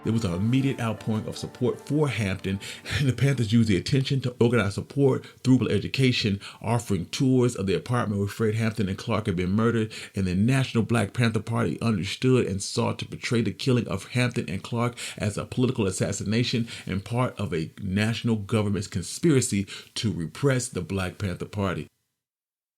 There was an immediate outpouring of support for Hampton, and the Panthers used the attention to organize support through education, offering tours of the apartment where Fred Hampton and Clark had been murdered, and the National Black Panther Party understood and sought to portray the killing of Hampton and Clark as a political assassination and part of a national government's conspiracy to repress the Black Panther Party.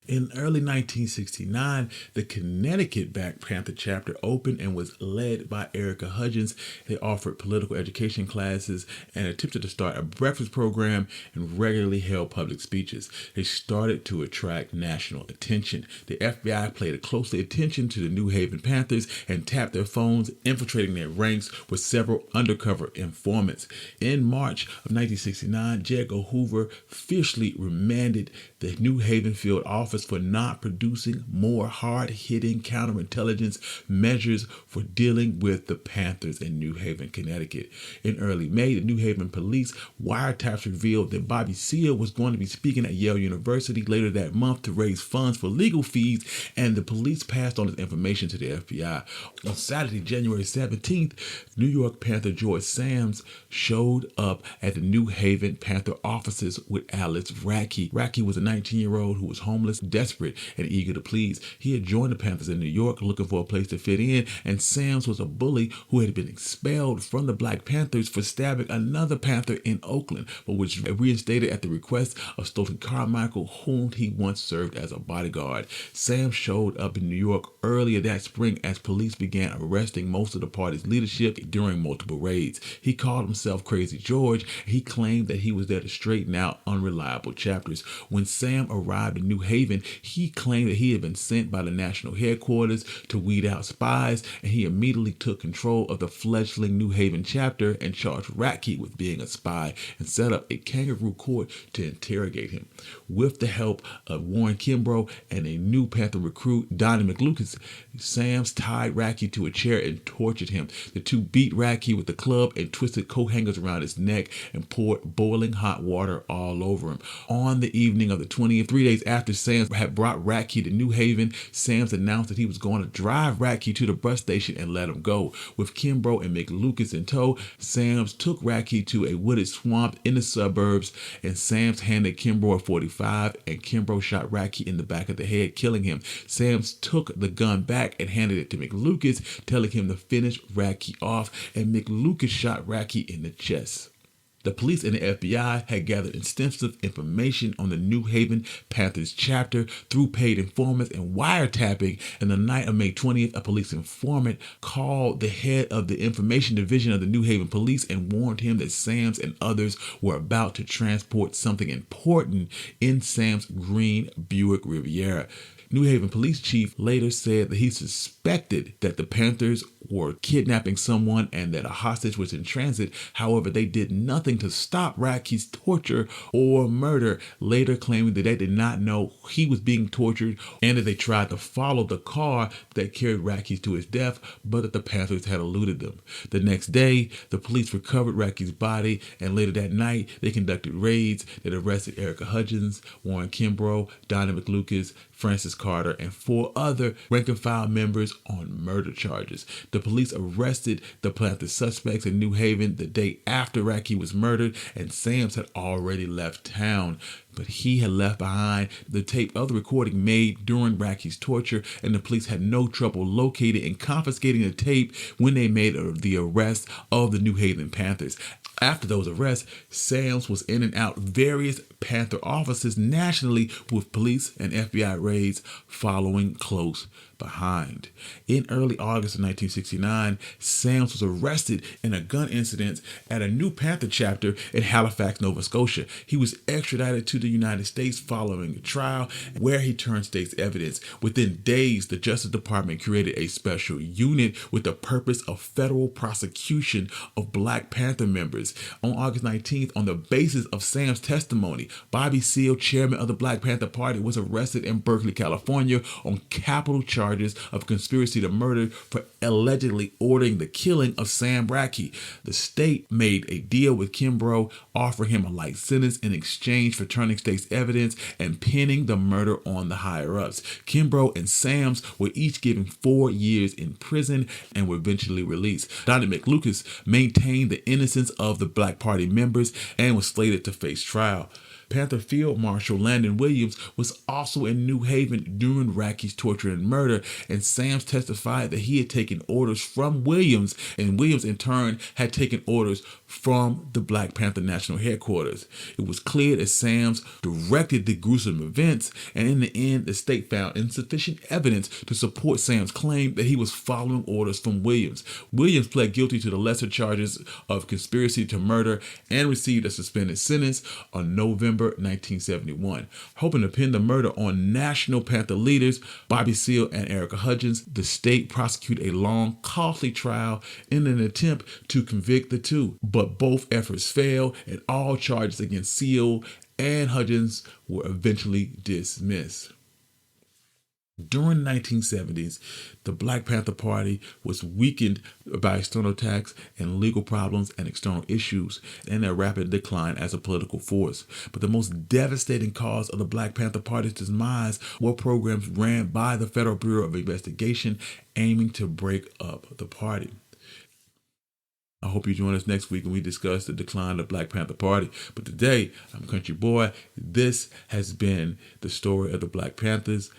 In early 1969, the Connecticut Black Panther chapter opened and was led by Erica Hudgens. They offered political education classes and attempted to start a breakfast program and regularly held public speeches. They started to attract national attention. The FBI paid closely attention to the New Haven Panthers and tapped their phones, infiltrating their ranks with several undercover informants. In March of 1969, J. Edgar Hoover fiercely remanded the New Haven field office office for not producing more hard-hitting counterintelligence measures for dealing with the Panthers in New Haven, Connecticut. In early May, the New Haven police wiretaps revealed that Bobby Seale was going to be speaking at Yale University later that month to raise funds for legal fees, and the police passed on this information to the FBI. On Saturday, January 17th, New York Panther George Sams showed up at the New Haven Panther offices with Alice Rackey. Rackey was a 19-year-old who was homeless, desperate, and eager to please. He had joined the Panthers in New York looking for a place to fit in, and Sams was a bully who had been expelled from the Black Panthers for stabbing another Panther in Oakland, but was reinstated at the request of Stoughton Carmichael, whom he once served as a bodyguard. Sams showed up in New York earlier that spring as police began arresting most of the party's leadership during multiple raids. He called himself Crazy George. He claimed that he was there to straighten out unreliable chapters. When Sam arrived in New Haven, he claimed that he had been sent by the national headquarters to weed out spies, and he immediately took control of the fledgling New Haven chapter and charged Rackey with being a spy and set up a kangaroo court to interrogate him. With the help of Warren Kimbrough and a new Panther recruit, Donnie McLucas, Sams tied Rackey to a chair and tortured him. The two beat Rackey with the club and twisted coat hangers around his neck and poured boiling hot water all over him. On the evening of the 20th, 3 days after Sams had brought Rackey to New Haven, Sams announced that he was going to drive Rackey to the bus station and let him go. With Kimbrough and McLucas in tow, Sams took Rackey to a wooded swamp in the suburbs, and Sams handed Kimbrough a .45, and Kimbrough shot Rackey in the back of the head, killing him. Sams took the gun back and handed it to McLucas, telling him to finish Rackey off, and McLucas shot Rackey in the chest. The police and the FBI had gathered extensive information on the New Haven Panthers chapter through paid informants and wiretapping, and the night of May 20th, a police informant called the head of the information division of the New Haven police and warned him that Sams and others were about to transport something important in Sam's green Buick Riviera. New Haven police chief later said that he suspected that the Panthers were kidnapping someone and that a hostage was in transit. However, they did nothing to stop Rackey's torture or murder, later claiming that they did not know he was being tortured and that they tried to follow the car that carried Rackey to his death, but that the Panthers had eluded them. The next day, the police recovered Rackey's body, and later that night, they conducted raids that arrested Erica Hudgens, Warren Kimbrough, Donnie McLucas, Francis Carter, and 4 other rank-and-file members on murder charges. The police arrested the Panther suspects in New Haven the day after Rackey was murdered, and Sams had already left town. But he had left behind the tape of the recording made during Rackey's torture, and the police had no trouble locating and confiscating the tape when they made the arrest of the New Haven Panthers. After those arrests, Sams was in and out various Panther offices nationally, with police and FBI raids following close behind. In early August of 1969, Sams was arrested in a gun incident at a New Panther chapter in Halifax, Nova Scotia. He was extradited to the United States following a trial where he turned state's evidence. Within days, the Justice Department created a special unit with the purpose of federal prosecution of Black Panther members. On August 19th, on the basis of Sam's testimony, Bobby Seale, chairman of the Black Panther Party, was arrested in Berkeley, California on capital charges of conspiracy to murder for allegedly ordering the killing of Sam Rackey. The state made a deal with Kimbrough, offering him a light sentence in exchange for turning state's evidence and pinning the murder on the higher-ups. Kimbrough and Sams were each given 4 years in prison and were eventually released. Donnie McLucas maintained the innocence of the Black Party members and was slated to face trial. Panther Field Marshal Landon Williams was also in New Haven during Rackey's torture and murder, and Sams testified that he had taken orders from Williams, and Williams in turn had taken orders from the Black Panther National Headquarters. It was clear that Sams directed the gruesome events, and in the end, the state found insufficient evidence to support Sams' claim that he was following orders from Williams. Williams pled guilty to the lesser charges of conspiracy to murder and received a suspended sentence on November 1971. Hoping to pin the murder on National Panther leaders Bobby Seale and Erica Hudgens, the state prosecuted a long, costly trial in an attempt to convict the two. But both efforts failed, and all charges against Seale and Hudgens were eventually dismissed. During the 1970s, the Black Panther Party was weakened by external attacks and legal problems and external issues, and their rapid decline as a political force. But the most devastating cause of the Black Panther Party's demise were programs ran by the Federal Bureau of Investigation aiming to break up the party. I hope you join us next week when we discuss the decline of the Black Panther Party. But today, I'm Country Boy. This has been the story of the Black Panthers.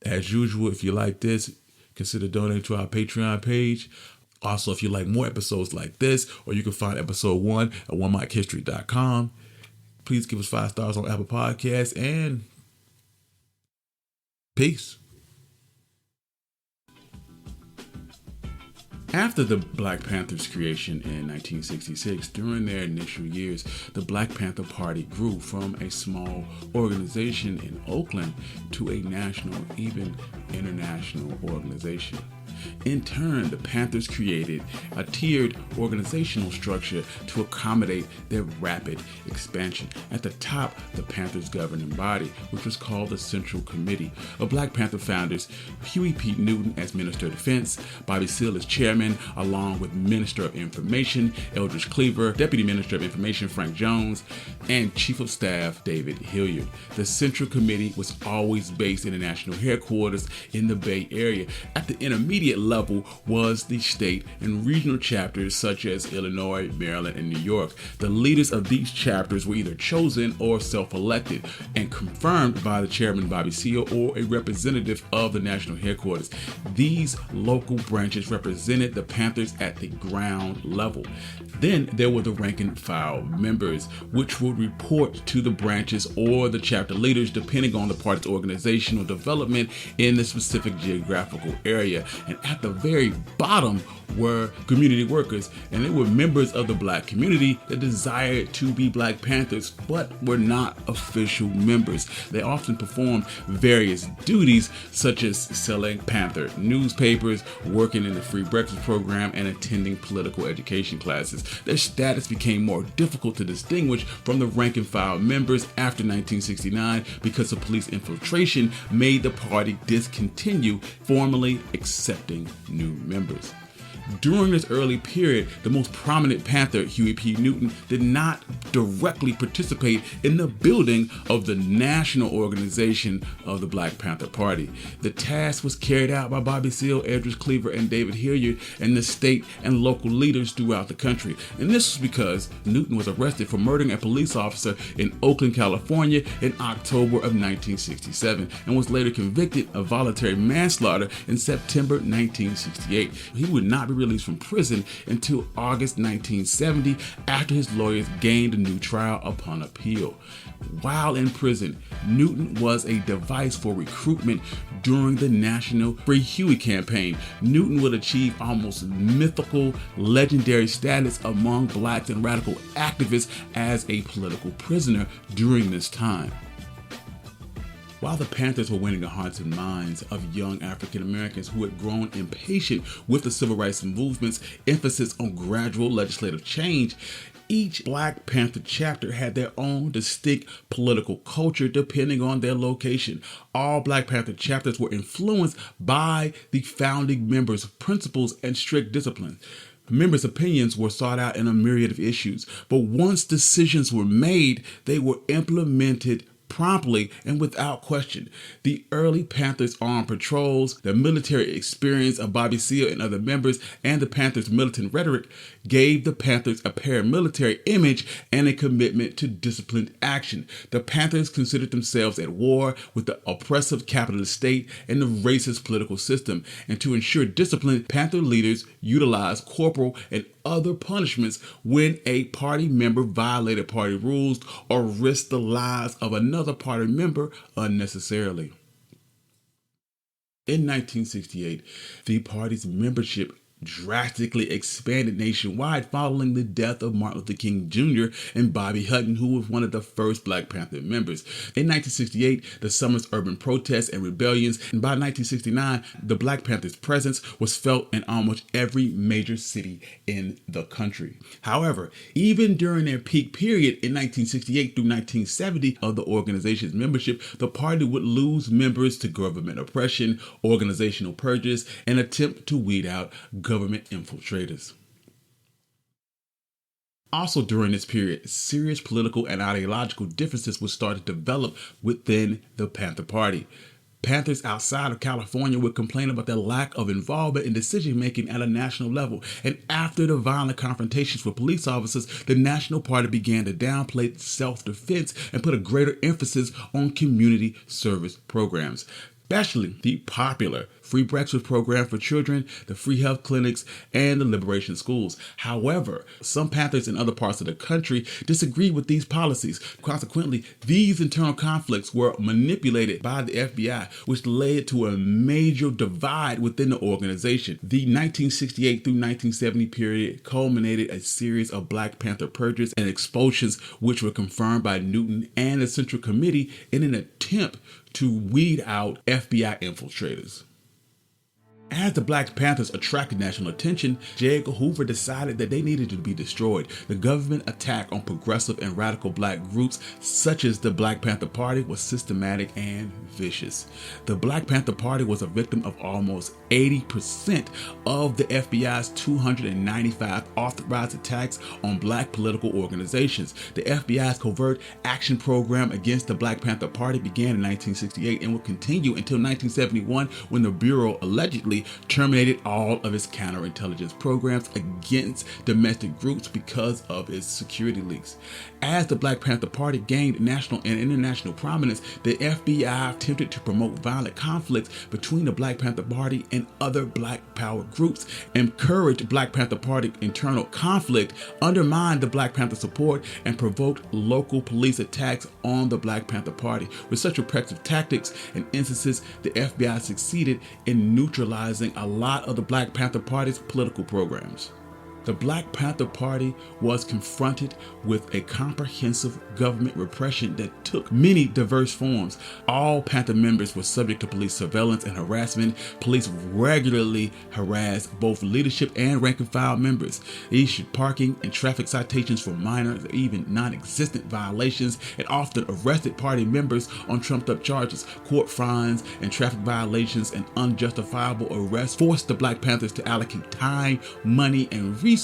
As usual, if you like this, consider donating to our Patreon page. Also, if you like more episodes like this, or you can find episode 1 at onemichistory.com. Please give us 5 stars on Apple Podcasts, and peace. After the Black Panthers' creation in 1966, during their initial years, the Black Panther Party grew from a small organization in Oakland to a national, even international organization. In turn, the Panthers created a tiered organizational structure to accommodate their rapid expansion. At the top, the Panthers' governing body, which was called the Central Committee of Black Panther founders, Huey P Newton as Minister of Defense, Bobby Seale as chairman, along with Minister of Information, Eldridge Cleaver, Deputy Minister of Information, Frank Jones, and Chief of Staff, David Hilliard. The Central Committee was always based in the national headquarters in the Bay Area. At the intermediate level was the state and regional chapters such as Illinois, Maryland, and New York. The leaders of these chapters were either chosen or self-elected and confirmed by the chairman, Bobby Seale, or a representative of the national headquarters. These local branches represented the Panthers at the ground level. Then there were the rank and file members, which would report to the branches or the chapter leaders depending on the party's organizational development in the specific geographical area. And at the very bottom were community workers, and they were members of the Black community that desired to be Black Panthers but were not official members. They often performed various duties such as selling Panther newspapers, working in the free breakfast program, and attending political education classes. Their status became more difficult to distinguish from the rank and file members after 1969 because of police infiltration made the party discontinue formally accepting new members. During this early period, the most prominent Panther, Huey P. Newton, did not directly participate in the building of the national organization of the Black Panther Party. The task was carried out by Bobby Seale, Eldridge Cleaver, and David Hilliard, and the state and local leaders throughout the country. And this was because Newton was arrested for murdering a police officer in Oakland, California in October of 1967, and was later convicted of voluntary manslaughter in September 1968. He would not be released from prison until August 1970 after his lawyers gained a new trial upon appeal. While in prison, Newton was a device for recruitment during the National Free Huey campaign. Newton would achieve almost mythical, legendary status among blacks and radical activists as a political prisoner during this time. While the Panthers were winning the hearts and minds of young African Americans who had grown impatient with the civil rights movement's emphasis on gradual legislative change, each Black Panther chapter had their own distinct political culture depending on their location. All Black Panther chapters were influenced by the founding members' principles and strict discipline. Members' opinions were sought out in a myriad of issues, but once decisions were made, they were implemented promptly and without question. The early Panthers' armed patrols, the military experience of Bobby Seale and other members, and the Panthers' militant rhetoric gave the Panthers a paramilitary image and a commitment to disciplined action. The Panthers considered themselves at war with the oppressive capitalist state and the racist political system, and to ensure discipline, Panther leaders utilized corporal and other punishments when a party member violated party rules or risked the lives of another party member unnecessarily. In 1968, the party's membership drastically expanded nationwide following the death of Martin Luther King Jr. and Bobby Hutton, who was one of the first Black Panther members. In 1968, the summer's urban protests and rebellions, and by 1969, the Black Panthers' presence was felt in almost every major city in the country. However, even during their peak period in 1968 through 1970 of the organization's membership, the party would lose members to government oppression, organizational purges, and attempt to weed out government infiltrators. Also during this period, serious political and ideological differences would start to develop within the Panther Party. Panthers outside of California would complain about the lack of involvement in decision-making at a national level. And after the violent confrontations with police officers, the National Party began to downplay self-defense and put a greater emphasis on community service programs, especially the popular free breakfast program for children, the free health clinics, and the liberation schools. However, some Panthers in other parts of the country disagreed with these policies. Consequently, these internal conflicts were manipulated by the FBI, which led to a major divide within the organization. The 1968 through 1970 period culminated a series of Black Panther purges and expulsions, which were confirmed by Newton and the Central Committee in an attempt to weed out FBI infiltrators. As the Black Panthers attracted national attention, J. Edgar Hoover decided that they needed to be destroyed. The government attack on progressive and radical Black groups, such as the Black Panther Party, was systematic and vicious. The Black Panther Party was a victim of almost 80% of the FBI's 295 authorized attacks on Black political organizations. The FBI's covert action program against the Black Panther Party began in 1968 and would continue until 1971, when the Bureau allegedly terminated all of its counterintelligence programs against domestic groups because of its security leaks. As the Black Panther Party gained national and international prominence, the FBI attempted to promote violent conflicts between the Black Panther Party and other Black power groups, encouraged Black Panther Party internal conflict, undermined the Black Panther support, and provoked local police attacks on the Black Panther Party. With such repressive tactics and instances, the FBI succeeded in neutralizing a lot of the Black Panther Party's political programs. The Black Panther Party was confronted with a comprehensive government repression that took many diverse forms. All Panther members were subject to police surveillance and harassment. Police regularly harassed both leadership and rank-and-file members. They issued parking and traffic citations for minor or even non-existent violations, and often arrested party members on trumped-up charges. Court fines and traffic violations and unjustifiable arrests forced the Black Panthers to allocate time, money, and resources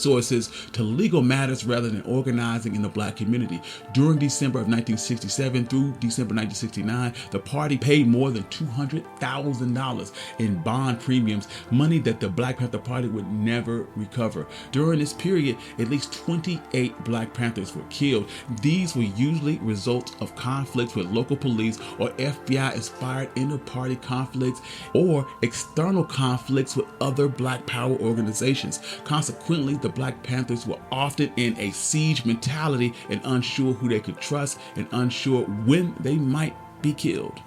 to legal matters rather than organizing in the Black community. During December of 1967 through December 1969, the party paid more than $200,000 in bond premiums, money that the Black Panther Party would never recover. During this period, at least 28 Black Panthers were killed. These were usually results of conflicts with local police or FBI-inspired inter-party conflicts or external conflicts with other Black power organizations. Consequently, the Black Panthers were often in a siege mentality and unsure who they could trust and unsure when they might be killed.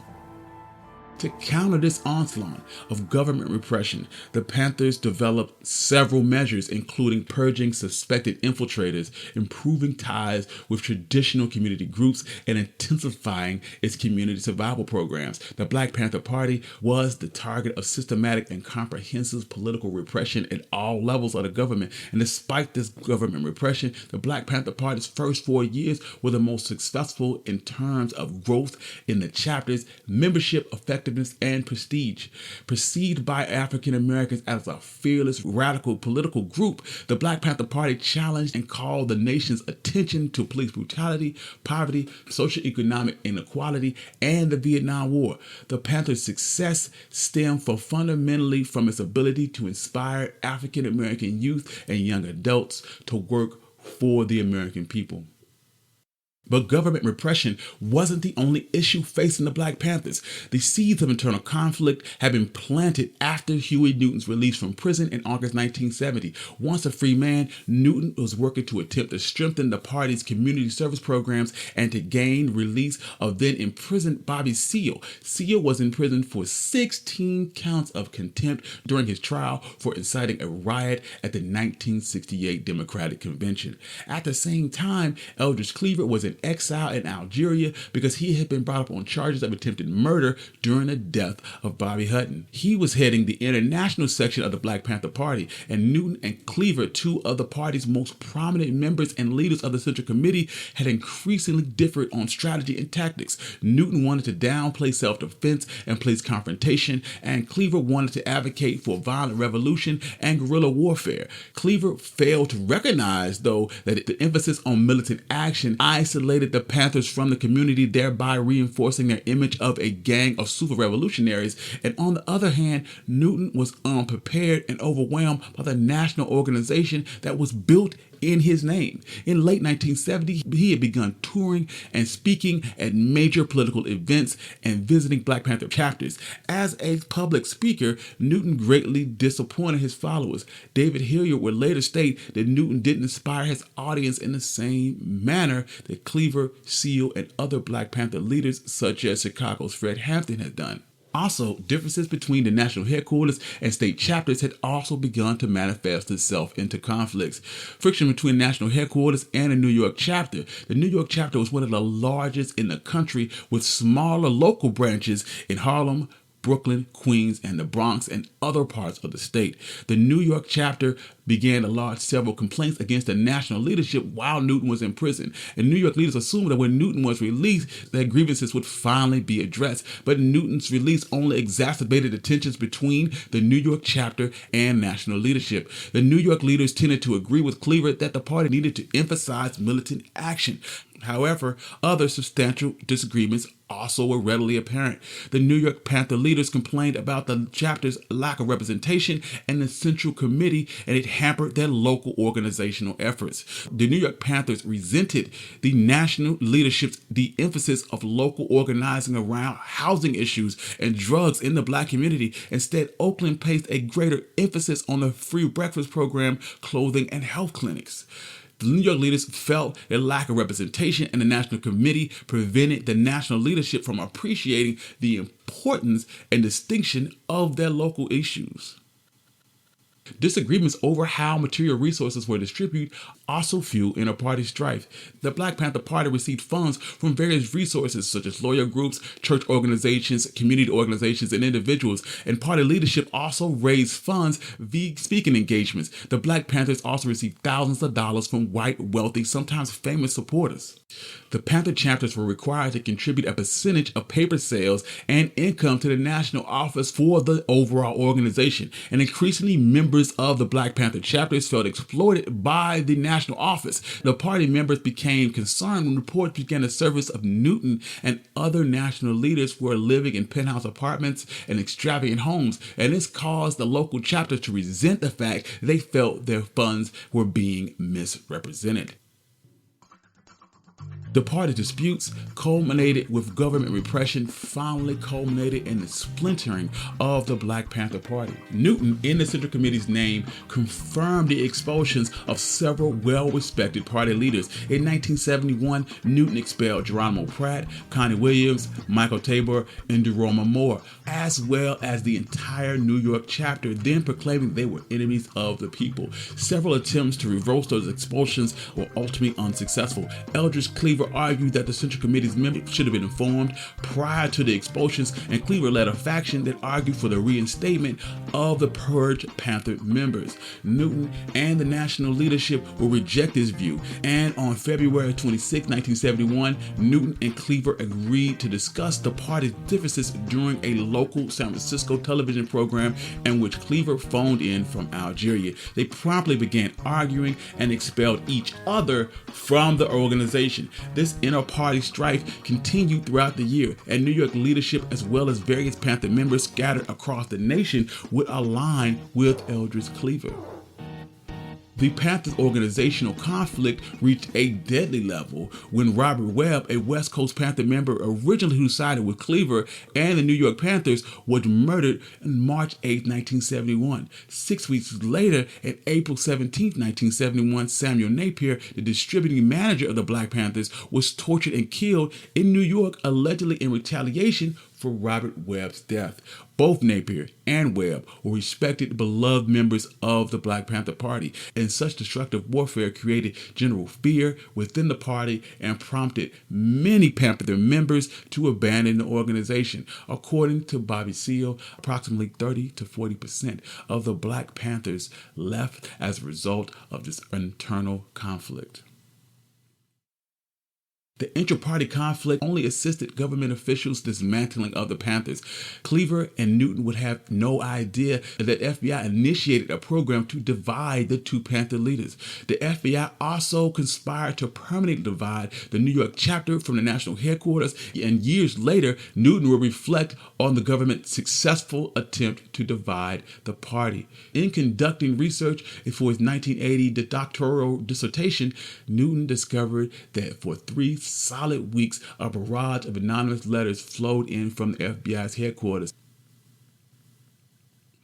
To counter this onslaught of government repression, the Panthers developed several measures, including purging suspected infiltrators, improving ties with traditional community groups, and intensifying its community survival programs. The Black Panther Party was the target of systematic and comprehensive political repression at all levels of the government. And despite this government repression, the Black Panther Party's first 4 years were the most successful in terms of growth in the chapter's membership, effectiveness, and prestige. Perceived by African Americans as a fearless, radical political group, the Black Panther Party challenged and called the nation's attention to police brutality, poverty, socioeconomic inequality, and the Vietnam War. The Panthers' success stemmed fundamentally from its ability to inspire African American youth and young adults to work for the American people. But government repression wasn't the only issue facing the Black Panthers. The seeds of internal conflict had been planted after Huey Newton's release from prison in August 1970. Once a free man, Newton was working to attempt to strengthen the party's community service programs and to gain release of then imprisoned Bobby Seale. Seale was in prison for 16 counts of contempt during his trial for inciting a riot at the 1968 Democratic Convention. At the same time, Eldridge Cleaver was in exile in Algeria because he had been brought up on charges of attempted murder during the death of Bobby Hutton. He was heading the international section of the Black Panther Party, and Newton and Cleaver, two of the party's most prominent members and leaders of the Central Committee, had increasingly differed on strategy and tactics. Newton wanted to downplay self-defense and place confrontation, and Cleaver wanted to advocate for violent revolution and guerrilla warfare. Cleaver failed to recognize, though, that the emphasis on militant action isolated the Panthers from the community, thereby reinforcing their image of a gang of super revolutionaries. And on the other hand, Newton was unprepared and overwhelmed by the national organization that was built in his name. In late 1970, he had begun touring and speaking at major political events and visiting Black Panther chapters. As a public speaker, Newton greatly disappointed his followers. David Hilliard would later state that Newton didn't inspire his audience in the same manner that Cleaver, Seale, and other Black Panther leaders such as Chicago's Fred Hampton had done. Also, differences between the national headquarters and state chapters had also begun to manifest itself into conflicts. Friction between national headquarters and the New York chapter. The New York chapter was one of the largest in the country, with smaller local branches in Harlem, Brooklyn, Queens, and the Bronx, and other parts of the state. The New York chapter began to lodge several complaints against the national leadership while Newton was in prison. And New York leaders assumed that when Newton was released, their grievances would finally be addressed. But Newton's release only exacerbated the tensions between the New York chapter and national leadership. The New York leaders tended to agree with Cleaver that the party needed to emphasize militant action. However, other substantial disagreements also were readily apparent. The New York Panther leaders complained about the chapter's lack of representation in the Central Committee, and it hampered their local organizational efforts. The New York Panthers resented the national leadership's de-emphasis of local organizing around housing issues and drugs in the Black community. Instead, Oakland placed a greater emphasis on the free breakfast program, clothing, and health clinics. The New York leaders felt a lack of representation in the National Committee prevented the national leadership from appreciating the importance and distinction of their local issues. Disagreements over how material resources were distributed also fueled inter-party strife. The Black Panther Party received funds from various resources such as lawyer groups, church organizations, community organizations, and individuals, and party leadership also raised funds via speaking engagements. The Black Panthers also received thousands of dollars from white, wealthy, sometimes famous supporters. The Panther chapters were required to contribute a percentage of paper sales and income to the national office for the overall organization, and increasingly members of the Black Panther chapters felt exploited by the national office. The party members became concerned when reports began to surface of Newton and other national leaders who were living in penthouse apartments and extravagant homes, and this caused the local chapters to resent the fact they felt their funds were being misrepresented. The party disputes culminated with government repression, finally culminated in the splintering of the Black Panther Party. Newton, in the Central Committee's name, confirmed the expulsions of several well-respected party leaders. In 1971, Newton expelled Geronimo Pratt, Connie Williams, Michael Tabor, and Jerome Moore, as well as the entire New York chapter, then proclaiming they were enemies of the people. Several attempts to reverse those expulsions were ultimately unsuccessful. Eldridge Cleaver argued that the Central Committee's members should have been informed prior to the expulsions, and Cleaver led a faction that argued for the reinstatement of the purged Panther members. Newton and the national leadership will reject this view, and on February 26, 1971, Newton and Cleaver agreed to discuss the party's differences during a local San Francisco television program in which Cleaver phoned in from Algeria. They promptly began arguing and expelled each other from the organization. This inter-party strife continued throughout the year, and New York leadership, as well as various Panther members scattered across the nation, would align with Eldridge Cleaver. The Panthers' organizational conflict reached a deadly level when Robert Webb, a West Coast Panther member originally who sided with Cleaver and the New York Panthers, was murdered on March 8, 1971. 6 weeks later, on April 17, 1971, Samuel Napier, the distributing manager of the Black Panthers, was tortured and killed in New York, allegedly in retaliation for Robert Webb's death. Both Napier and Webb were respected, beloved members of the Black Panther Party, and such destructive warfare created general fear within the party and prompted many Panther members to abandon the organization. According to Bobby Seale, approximately 30 to 40% of the Black Panthers left as a result of this internal conflict. The intra-party conflict only assisted government officials' dismantling of the Panthers. Cleaver and Newton would have no idea that the FBI initiated a program to divide the two Panther leaders. The FBI also conspired to permanently divide the New York chapter from the national headquarters, and years later, Newton would reflect on the government's successful attempt to divide the party. In conducting research for his 1980 doctoral dissertation, Newton discovered that for 3 solid weeks, a barrage of anonymous letters flowed in from the FBI's headquarters.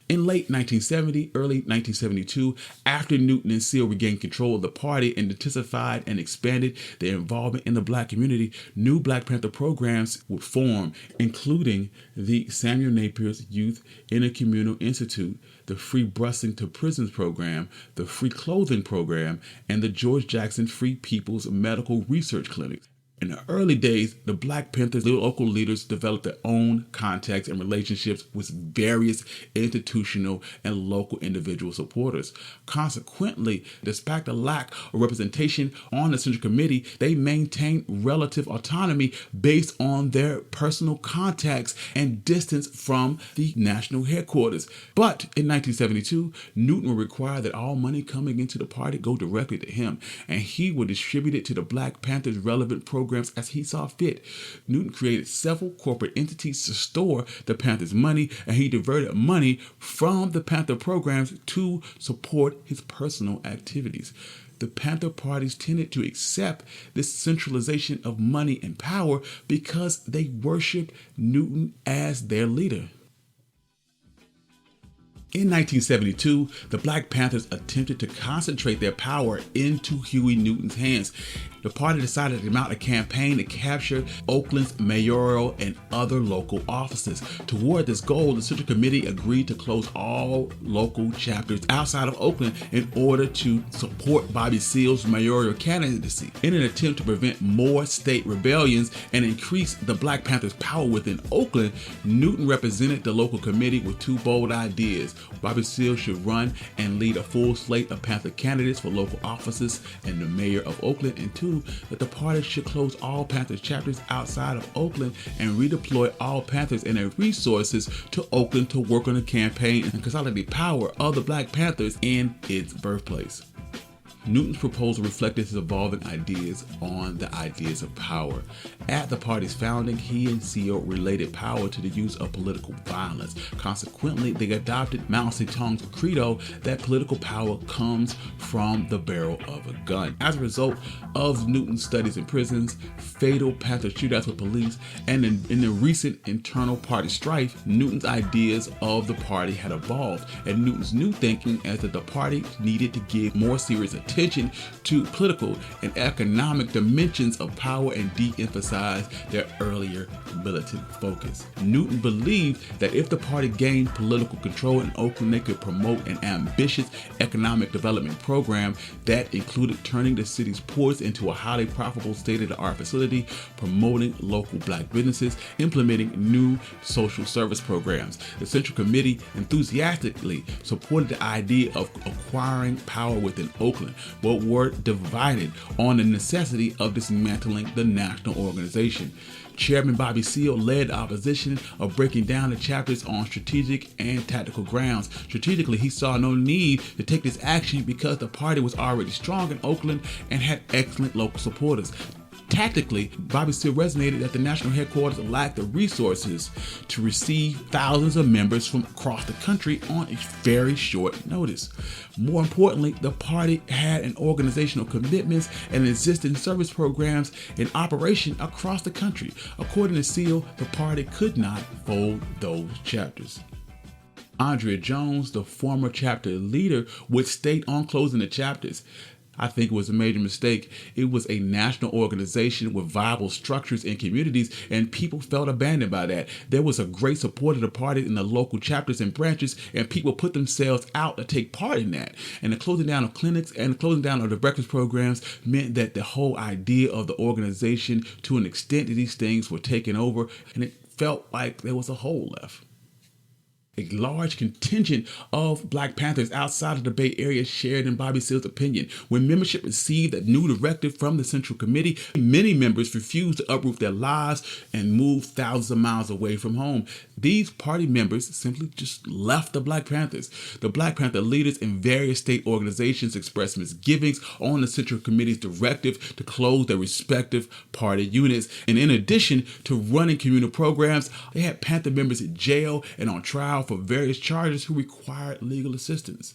In late 1970, early 1972, after Newton and Seale regained control of the party and intensified and expanded their involvement in the Black community, new Black Panther programs would form, including the Samuel Napier's Youth Intercommunal Institute, the Free Busing to Prisons program, the Free Clothing program, and the George Jackson Free People's Medical Research Clinic. In the early days, the Black Panthers' local leaders developed their own contacts and relationships with various institutional and local individual supporters. Consequently, despite the lack of representation on the Central Committee, they maintained relative autonomy based on their personal contacts and distance from the national headquarters. But in 1972, Newton would require that all money coming into the party go directly to him, and he would distribute it to the Black Panthers' relevant programs as he saw fit. Newton created several corporate entities to store the Panthers' money, and he diverted money from the Panther programs to support his personal activities. The Panther parties tended to accept this centralization of money and power because they worshiped Newton as their leader. In 1972, the Black Panthers attempted to concentrate their power into Huey Newton's hands. The party decided to mount a campaign to capture Oakland's mayoral and other local offices. Toward this goal, the Central Committee agreed to close all local chapters outside of Oakland in order to support Bobby Seale's mayoral candidacy. In an attempt to prevent more state rebellions and increase the Black Panthers' power within Oakland, Newton represented the local committee with 2 bold ideas. Bobby Seale should run and lead a full slate of Panther candidates for local offices and the mayor of Oakland, and 2, that the party should close all Panthers chapters outside of Oakland and redeploy all Panthers and their resources to Oakland to work on the campaign and consolidate power of the Black Panthers in its birthplace. Newton's proposal reflected his evolving ideas on the ideas of power. At the party's founding, he and Seale related power to the use of political violence. Consequently, they adopted Mao Zedong's credo that political power comes from the barrel of a gun. As a result of Newton's studies in prisons, fatal Panther shootouts with police, and in the recent internal party strife, Newton's ideas of the party had evolved, and Newton's new thinking as that the party needed to give more serious attention to political and economic dimensions of power and de-emphasize their earlier militant focus. Newton believed that if the party gained political control in Oakland, they could promote an ambitious economic development program that included turning the city's ports into a highly profitable state-of-the-art facility, promoting local Black businesses, implementing new social service programs. The Central Committee enthusiastically supported the idea of acquiring power within Oakland, but were divided on the necessity of dismantling the national organization. Chairman Bobby Seale led the opposition of breaking down the chapters on strategic and tactical grounds. Strategically, he saw no need to take this action because the party was already strong in Oakland and had excellent local supporters. Tactically, Bobby Seale resonated that the national headquarters lacked the resources to receive thousands of members from across the country on a very short notice. More importantly, the party had an organizational commitments and existing service programs in operation across the country. According to Seale, the party could not fold those chapters. Emilia Johnson, the former chapter leader, would state on closing the chapters, "I think it was a major mistake. It was a national organization with viable structures and communities, and people felt abandoned by that. There was a great support of the party in the local chapters and branches, and people put themselves out to take part in that. And the closing down of clinics and the closing down of the breakfast programs meant that the whole idea of the organization, to an extent, that these things were taken over, and it felt like there was a hole left." A large contingent of Black Panthers outside of the Bay Area shared in Bobby Seale's opinion. When membership received a new directive from the Central Committee, many members refused to uproot their lives and move thousands of miles away from home. These party members simply just left the Black Panthers. The Black Panther leaders in various state organizations expressed misgivings on the Central Committee's directive to close their respective party units. And in addition to running communal programs, they had Panther members in jail and on trial for various charges who required legal assistance.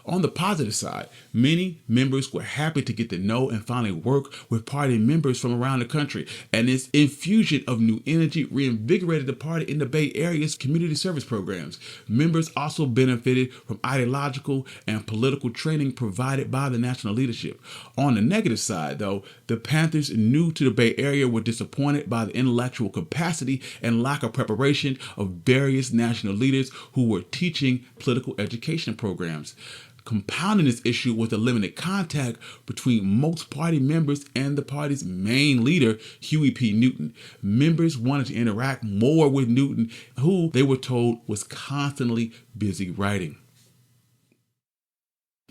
On the positive side, many members were happy to get to know and finally work with party members from around the country, and this infusion of new energy reinvigorated the party in the Bay Area's community service programs. Members also benefited from ideological and political training provided by the national leadership. On the negative side, though, the Panthers new to the Bay Area were disappointed by the intellectual capacity and lack of preparation of various national leaders who were teaching political education programs. Compounding this issue was the limited contact between most party members and the party's main leader, Huey P Newton. Members wanted to interact more with Newton, who they were told was constantly busy writing.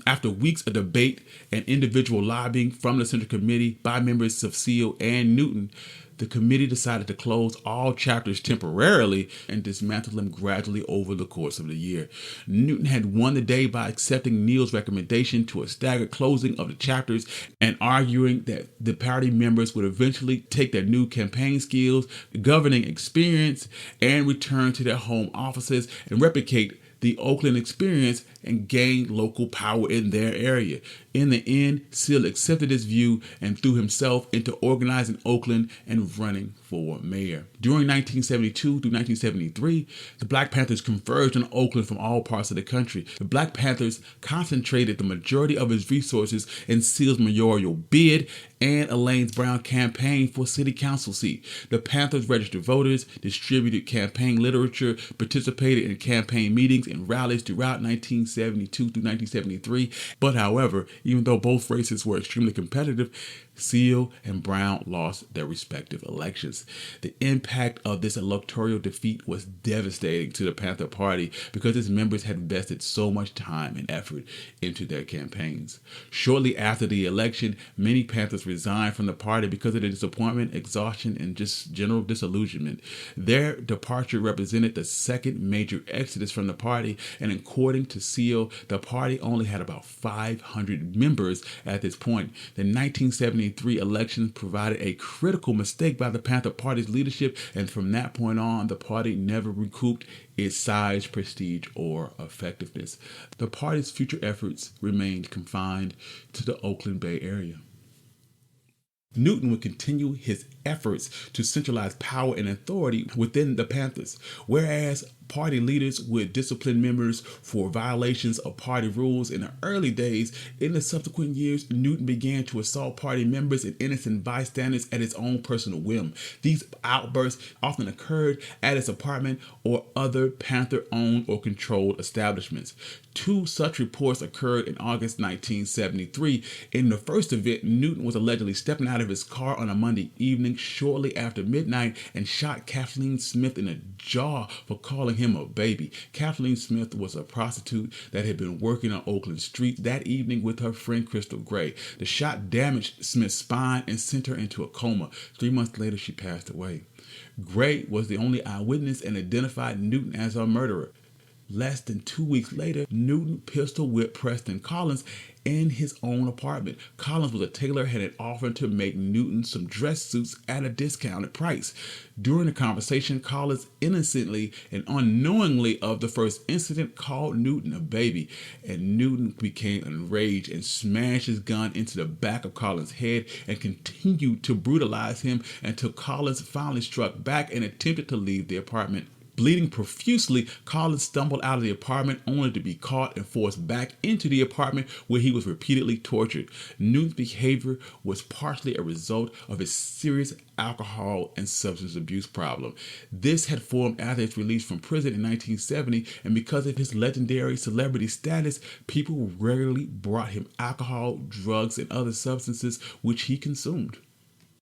After weeks of debate and individual lobbying from the Central Committee by members of Seale and Newton, the committee decided to close all chapters temporarily and dismantle them gradually over the course of the year. Newton had won the day by accepting Neal's recommendation to a staggered closing of the chapters and arguing that the party members would eventually take their new campaign skills, governing experience, and return to their home offices and replicate the Oakland experience and gain local power in their area. In the end, Seale accepted this view and threw himself into organizing Oakland and running for mayor. During 1972 through 1973, the Black Panthers converged on Oakland from all parts of the country. The Black Panthers concentrated the majority of its resources in Seale's mayoral bid and Elaine Brown's campaign for city council seat. The Panthers registered voters, distributed campaign literature, participated in campaign meetings and rallies throughout 1972 through 1973. But however, even though both races were extremely competitive, Seale and Brown lost their respective elections. The impact of this electoral defeat was devastating to the Panther Party because its members had invested so much time and effort into their campaigns. Shortly after the election, many Panthers resigned from the party because of the disappointment, exhaustion, and just general disillusionment. Their departure represented the second major exodus from the party, and according to Seale, the party only had about 500 members at this point. The 1973 elections provided a critical mistake by the Panther Party's leadership, and from that point on, the party never recouped its size, prestige, or effectiveness. The party's future efforts remained confined to the Oakland Bay Area. Newton would continue his efforts to centralize power and authority within the Panthers, whereas party leaders would discipline members for violations of party rules in the early days. In the subsequent years, Newton began to assault party members and innocent bystanders at his own personal whim. These outbursts often occurred at his apartment or other Panther-owned or controlled establishments. Two such reports occurred in August 1973. In the first event, Newton was allegedly stepping out of his car on a Monday evening shortly after midnight and shot Kathleen Smith in the jaw for calling him a baby. Kathleen Smith was a prostitute that had been working on Oakland Street that evening with her friend Crystal Gray. The shot damaged Smith's spine and sent her into a coma. 3 months later, she passed away. Gray was the only eyewitness and identified Newton as her murderer. Less than 2 weeks later, Newton pistol whipped Preston Collins in his own apartment. Collins was a tailor and had offered to make Newton some dress suits at a discounted price. During the conversation, Collins innocently and unknowingly of the first incident called Newton a baby, and Newton became enraged and smashed his gun into the back of Collins' head and continued to brutalize him until Collins finally struck back and attempted to leave the apartment. Bleeding profusely, Collins stumbled out of the apartment only to be caught and forced back into the apartment where he was repeatedly tortured. Newton's behavior was partially a result of his serious alcohol and substance abuse problem. This had formed after his release from prison in 1970, and because of his legendary celebrity status, people regularly brought him alcohol, drugs, and other substances which he consumed.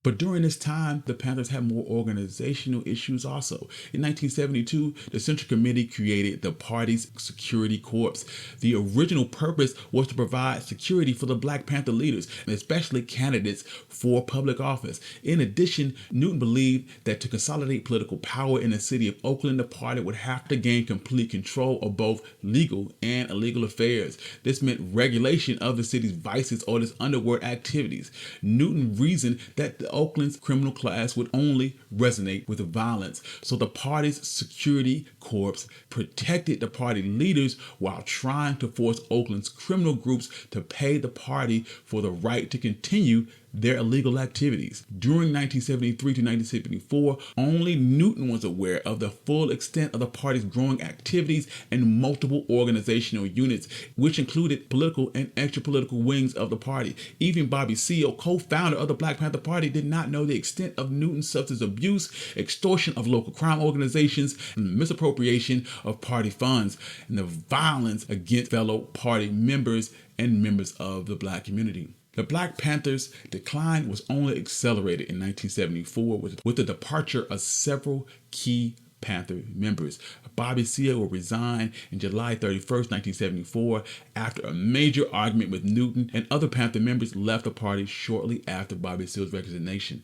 But during this time, the Panthers had more organizational issues also. In 1972, the Central Committee created the party's Security Corps. The original purpose was to provide security for the Black Panther leaders, and especially candidates for public office. In addition, Newton believed that to consolidate political power in the city of Oakland, the party would have to gain complete control of both legal and illegal affairs. This meant regulation of the city's vices or its underworld activities. Newton reasoned that the Oakland's criminal class would only resonate with violence, so the party's Security Corps protected the party leaders while trying to force Oakland's criminal groups to pay the party for the right to continue their illegal activities. During 1973 to 1974, only Newton was aware of the full extent of the party's growing activities and multiple organizational units, which included political and extra-political wings of the party. Even Bobby Seale, co-founder of the Black Panther Party, did not know the extent of Newton's substance abuse, extortion of local crime organizations, and misappropriation of party funds, and the violence against fellow party members and members of the Black community. The Black Panthers' decline was only accelerated in 1974 with the departure of several key Panther members. Bobby Seale will resign in July 31st, 1974, after a major argument with Newton, and other Panther members left the party shortly after Bobby Seale's resignation.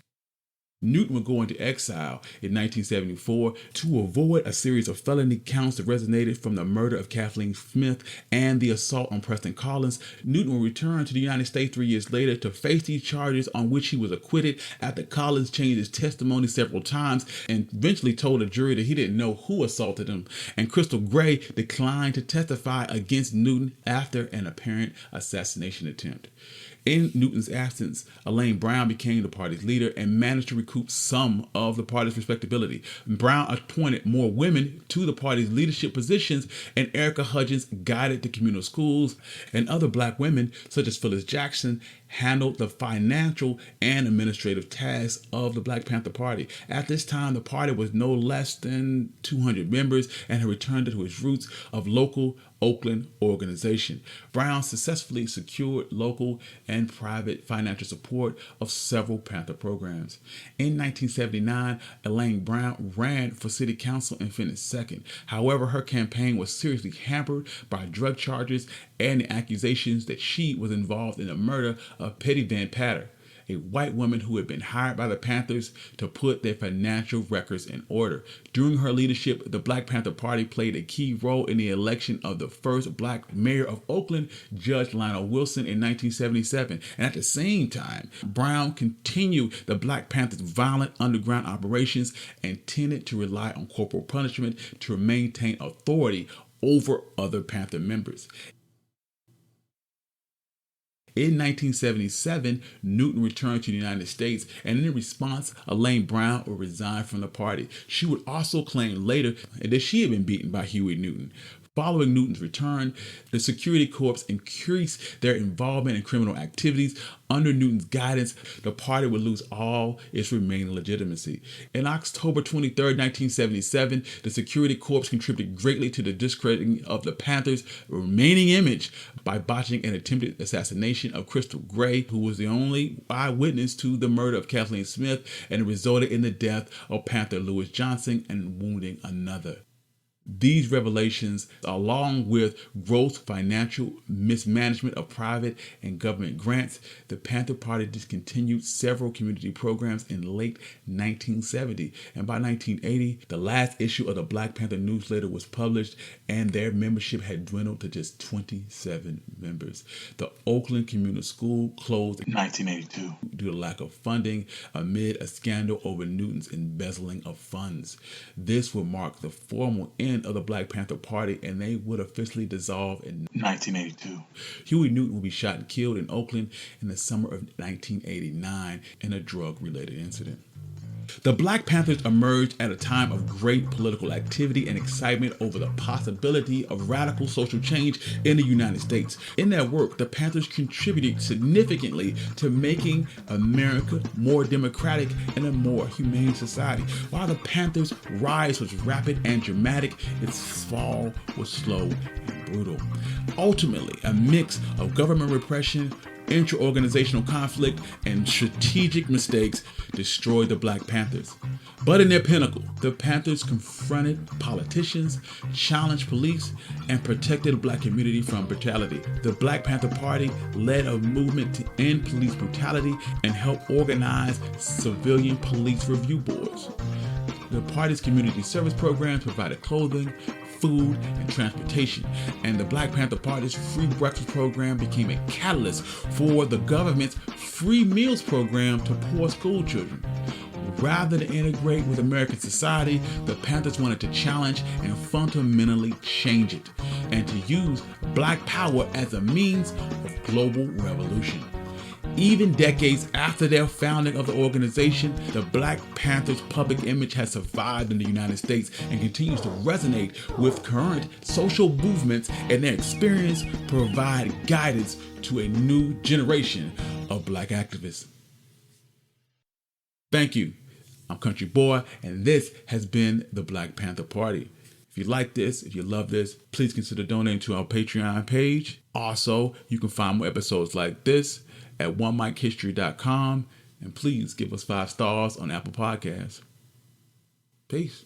Newton would go into exile in 1974 to avoid a series of felony counts that resonated from the murder of Kathleen Smith and the assault on Preston Collins. Newton would return to the United States 3 years later to face these charges, on which he was acquitted after Collins changed his testimony several times and eventually told the jury that he didn't know who assaulted him. And Crystal Gray declined to testify against Newton after an apparent assassination attempt. In Newton's absence, Elaine Brown became the party's leader and managed to recoup some of the party's respectability. Brown appointed more women to the party's leadership positions, and Erica Hudgens guided the communal schools, and other Black women, such as Phyllis Jackson, handled the financial and administrative tasks of the Black Panther Party. At this time, the party was no less than 200 members and had returned to its roots of local Oakland organization. Brown successfully secured local and private financial support of several Panther programs. In 1979, Elaine Brown ran for city council and finished second. However, her campaign was seriously hampered by drug charges and the accusations that she was involved in the murder of Petty Van Patter, a white woman who had been hired by the Panthers to put their financial records in order. During her leadership, the Black Panther Party played a key role in the election of the first Black mayor of Oakland, Judge Lionel Wilson, in 1977. And at the same time, Brown continued the Black Panthers' violent underground operations and tended to rely on corporal punishment to maintain authority over other Panther members. In 1977, Newton returned to the United States, and in response, Elaine Brown would resign from the party. She would also claim later that she had been beaten by Huey Newton. Following Newton's return, the Security Corps increased their involvement in criminal activities. Under Newton's guidance, the party would lose all its remaining legitimacy. In October 23, 1977, the Security Corps contributed greatly to the discrediting of the Panthers' remaining image by botching an attempted assassination of Crystal Gray, who was the only eyewitness to the murder of Kathleen Smith, and it resulted in the death of Panther Louis Johnson and wounding another. These revelations, along with gross financial mismanagement of private and government grants, the Panther Party discontinued several community programs in late 1970. And by 1980, the last issue of the Black Panther newsletter was published, and their membership had dwindled to just 27 members. The Oakland Communal School closed in 1982 due to lack of funding amid a scandal over Newton's embezzling of funds. This would mark the formal end of the Black Panther Party, and they would officially dissolve in 1982. Huey Newton would be shot and killed in Oakland in the summer of 1989 in a drug-related incident. The Black Panthers emerged at a time of great political activity and excitement over the possibility of radical social change in the United States. In their work, the Panthers contributed significantly to making America more democratic and a more humane society. While the Panthers' rise was rapid and dramatic, its fall was slow and brutal. Ultimately, a mix of government repression, intra-organizational conflict, and strategic mistakes destroyed the Black Panthers. But in their pinnacle, the Panthers confronted politicians, challenged police, and protected the Black community from brutality. The Black Panther Party led a movement to end police brutality and helped organize civilian police review boards. The party's community service programs provided clothing, food, and transportation, and the Black Panther Party's free breakfast program became a catalyst for the government's free meals program to poor school children. Rather than integrate with American society, the Panthers wanted to challenge and fundamentally change it, and to use Black power as a means of global revolution. Even decades after their founding of the organization, the Black Panthers' public image has survived in the United States and continues to resonate with current social movements, and their experience provide guidance to a new generation of Black activists. Thank you. I'm Country Boy, and this has been the Black Panther Party. If you like this, if you love this, please consider donating to our Patreon page. Also, you can find more episodes like this at onemichistory.com, and please give us 5 stars on Apple Podcasts. Peace.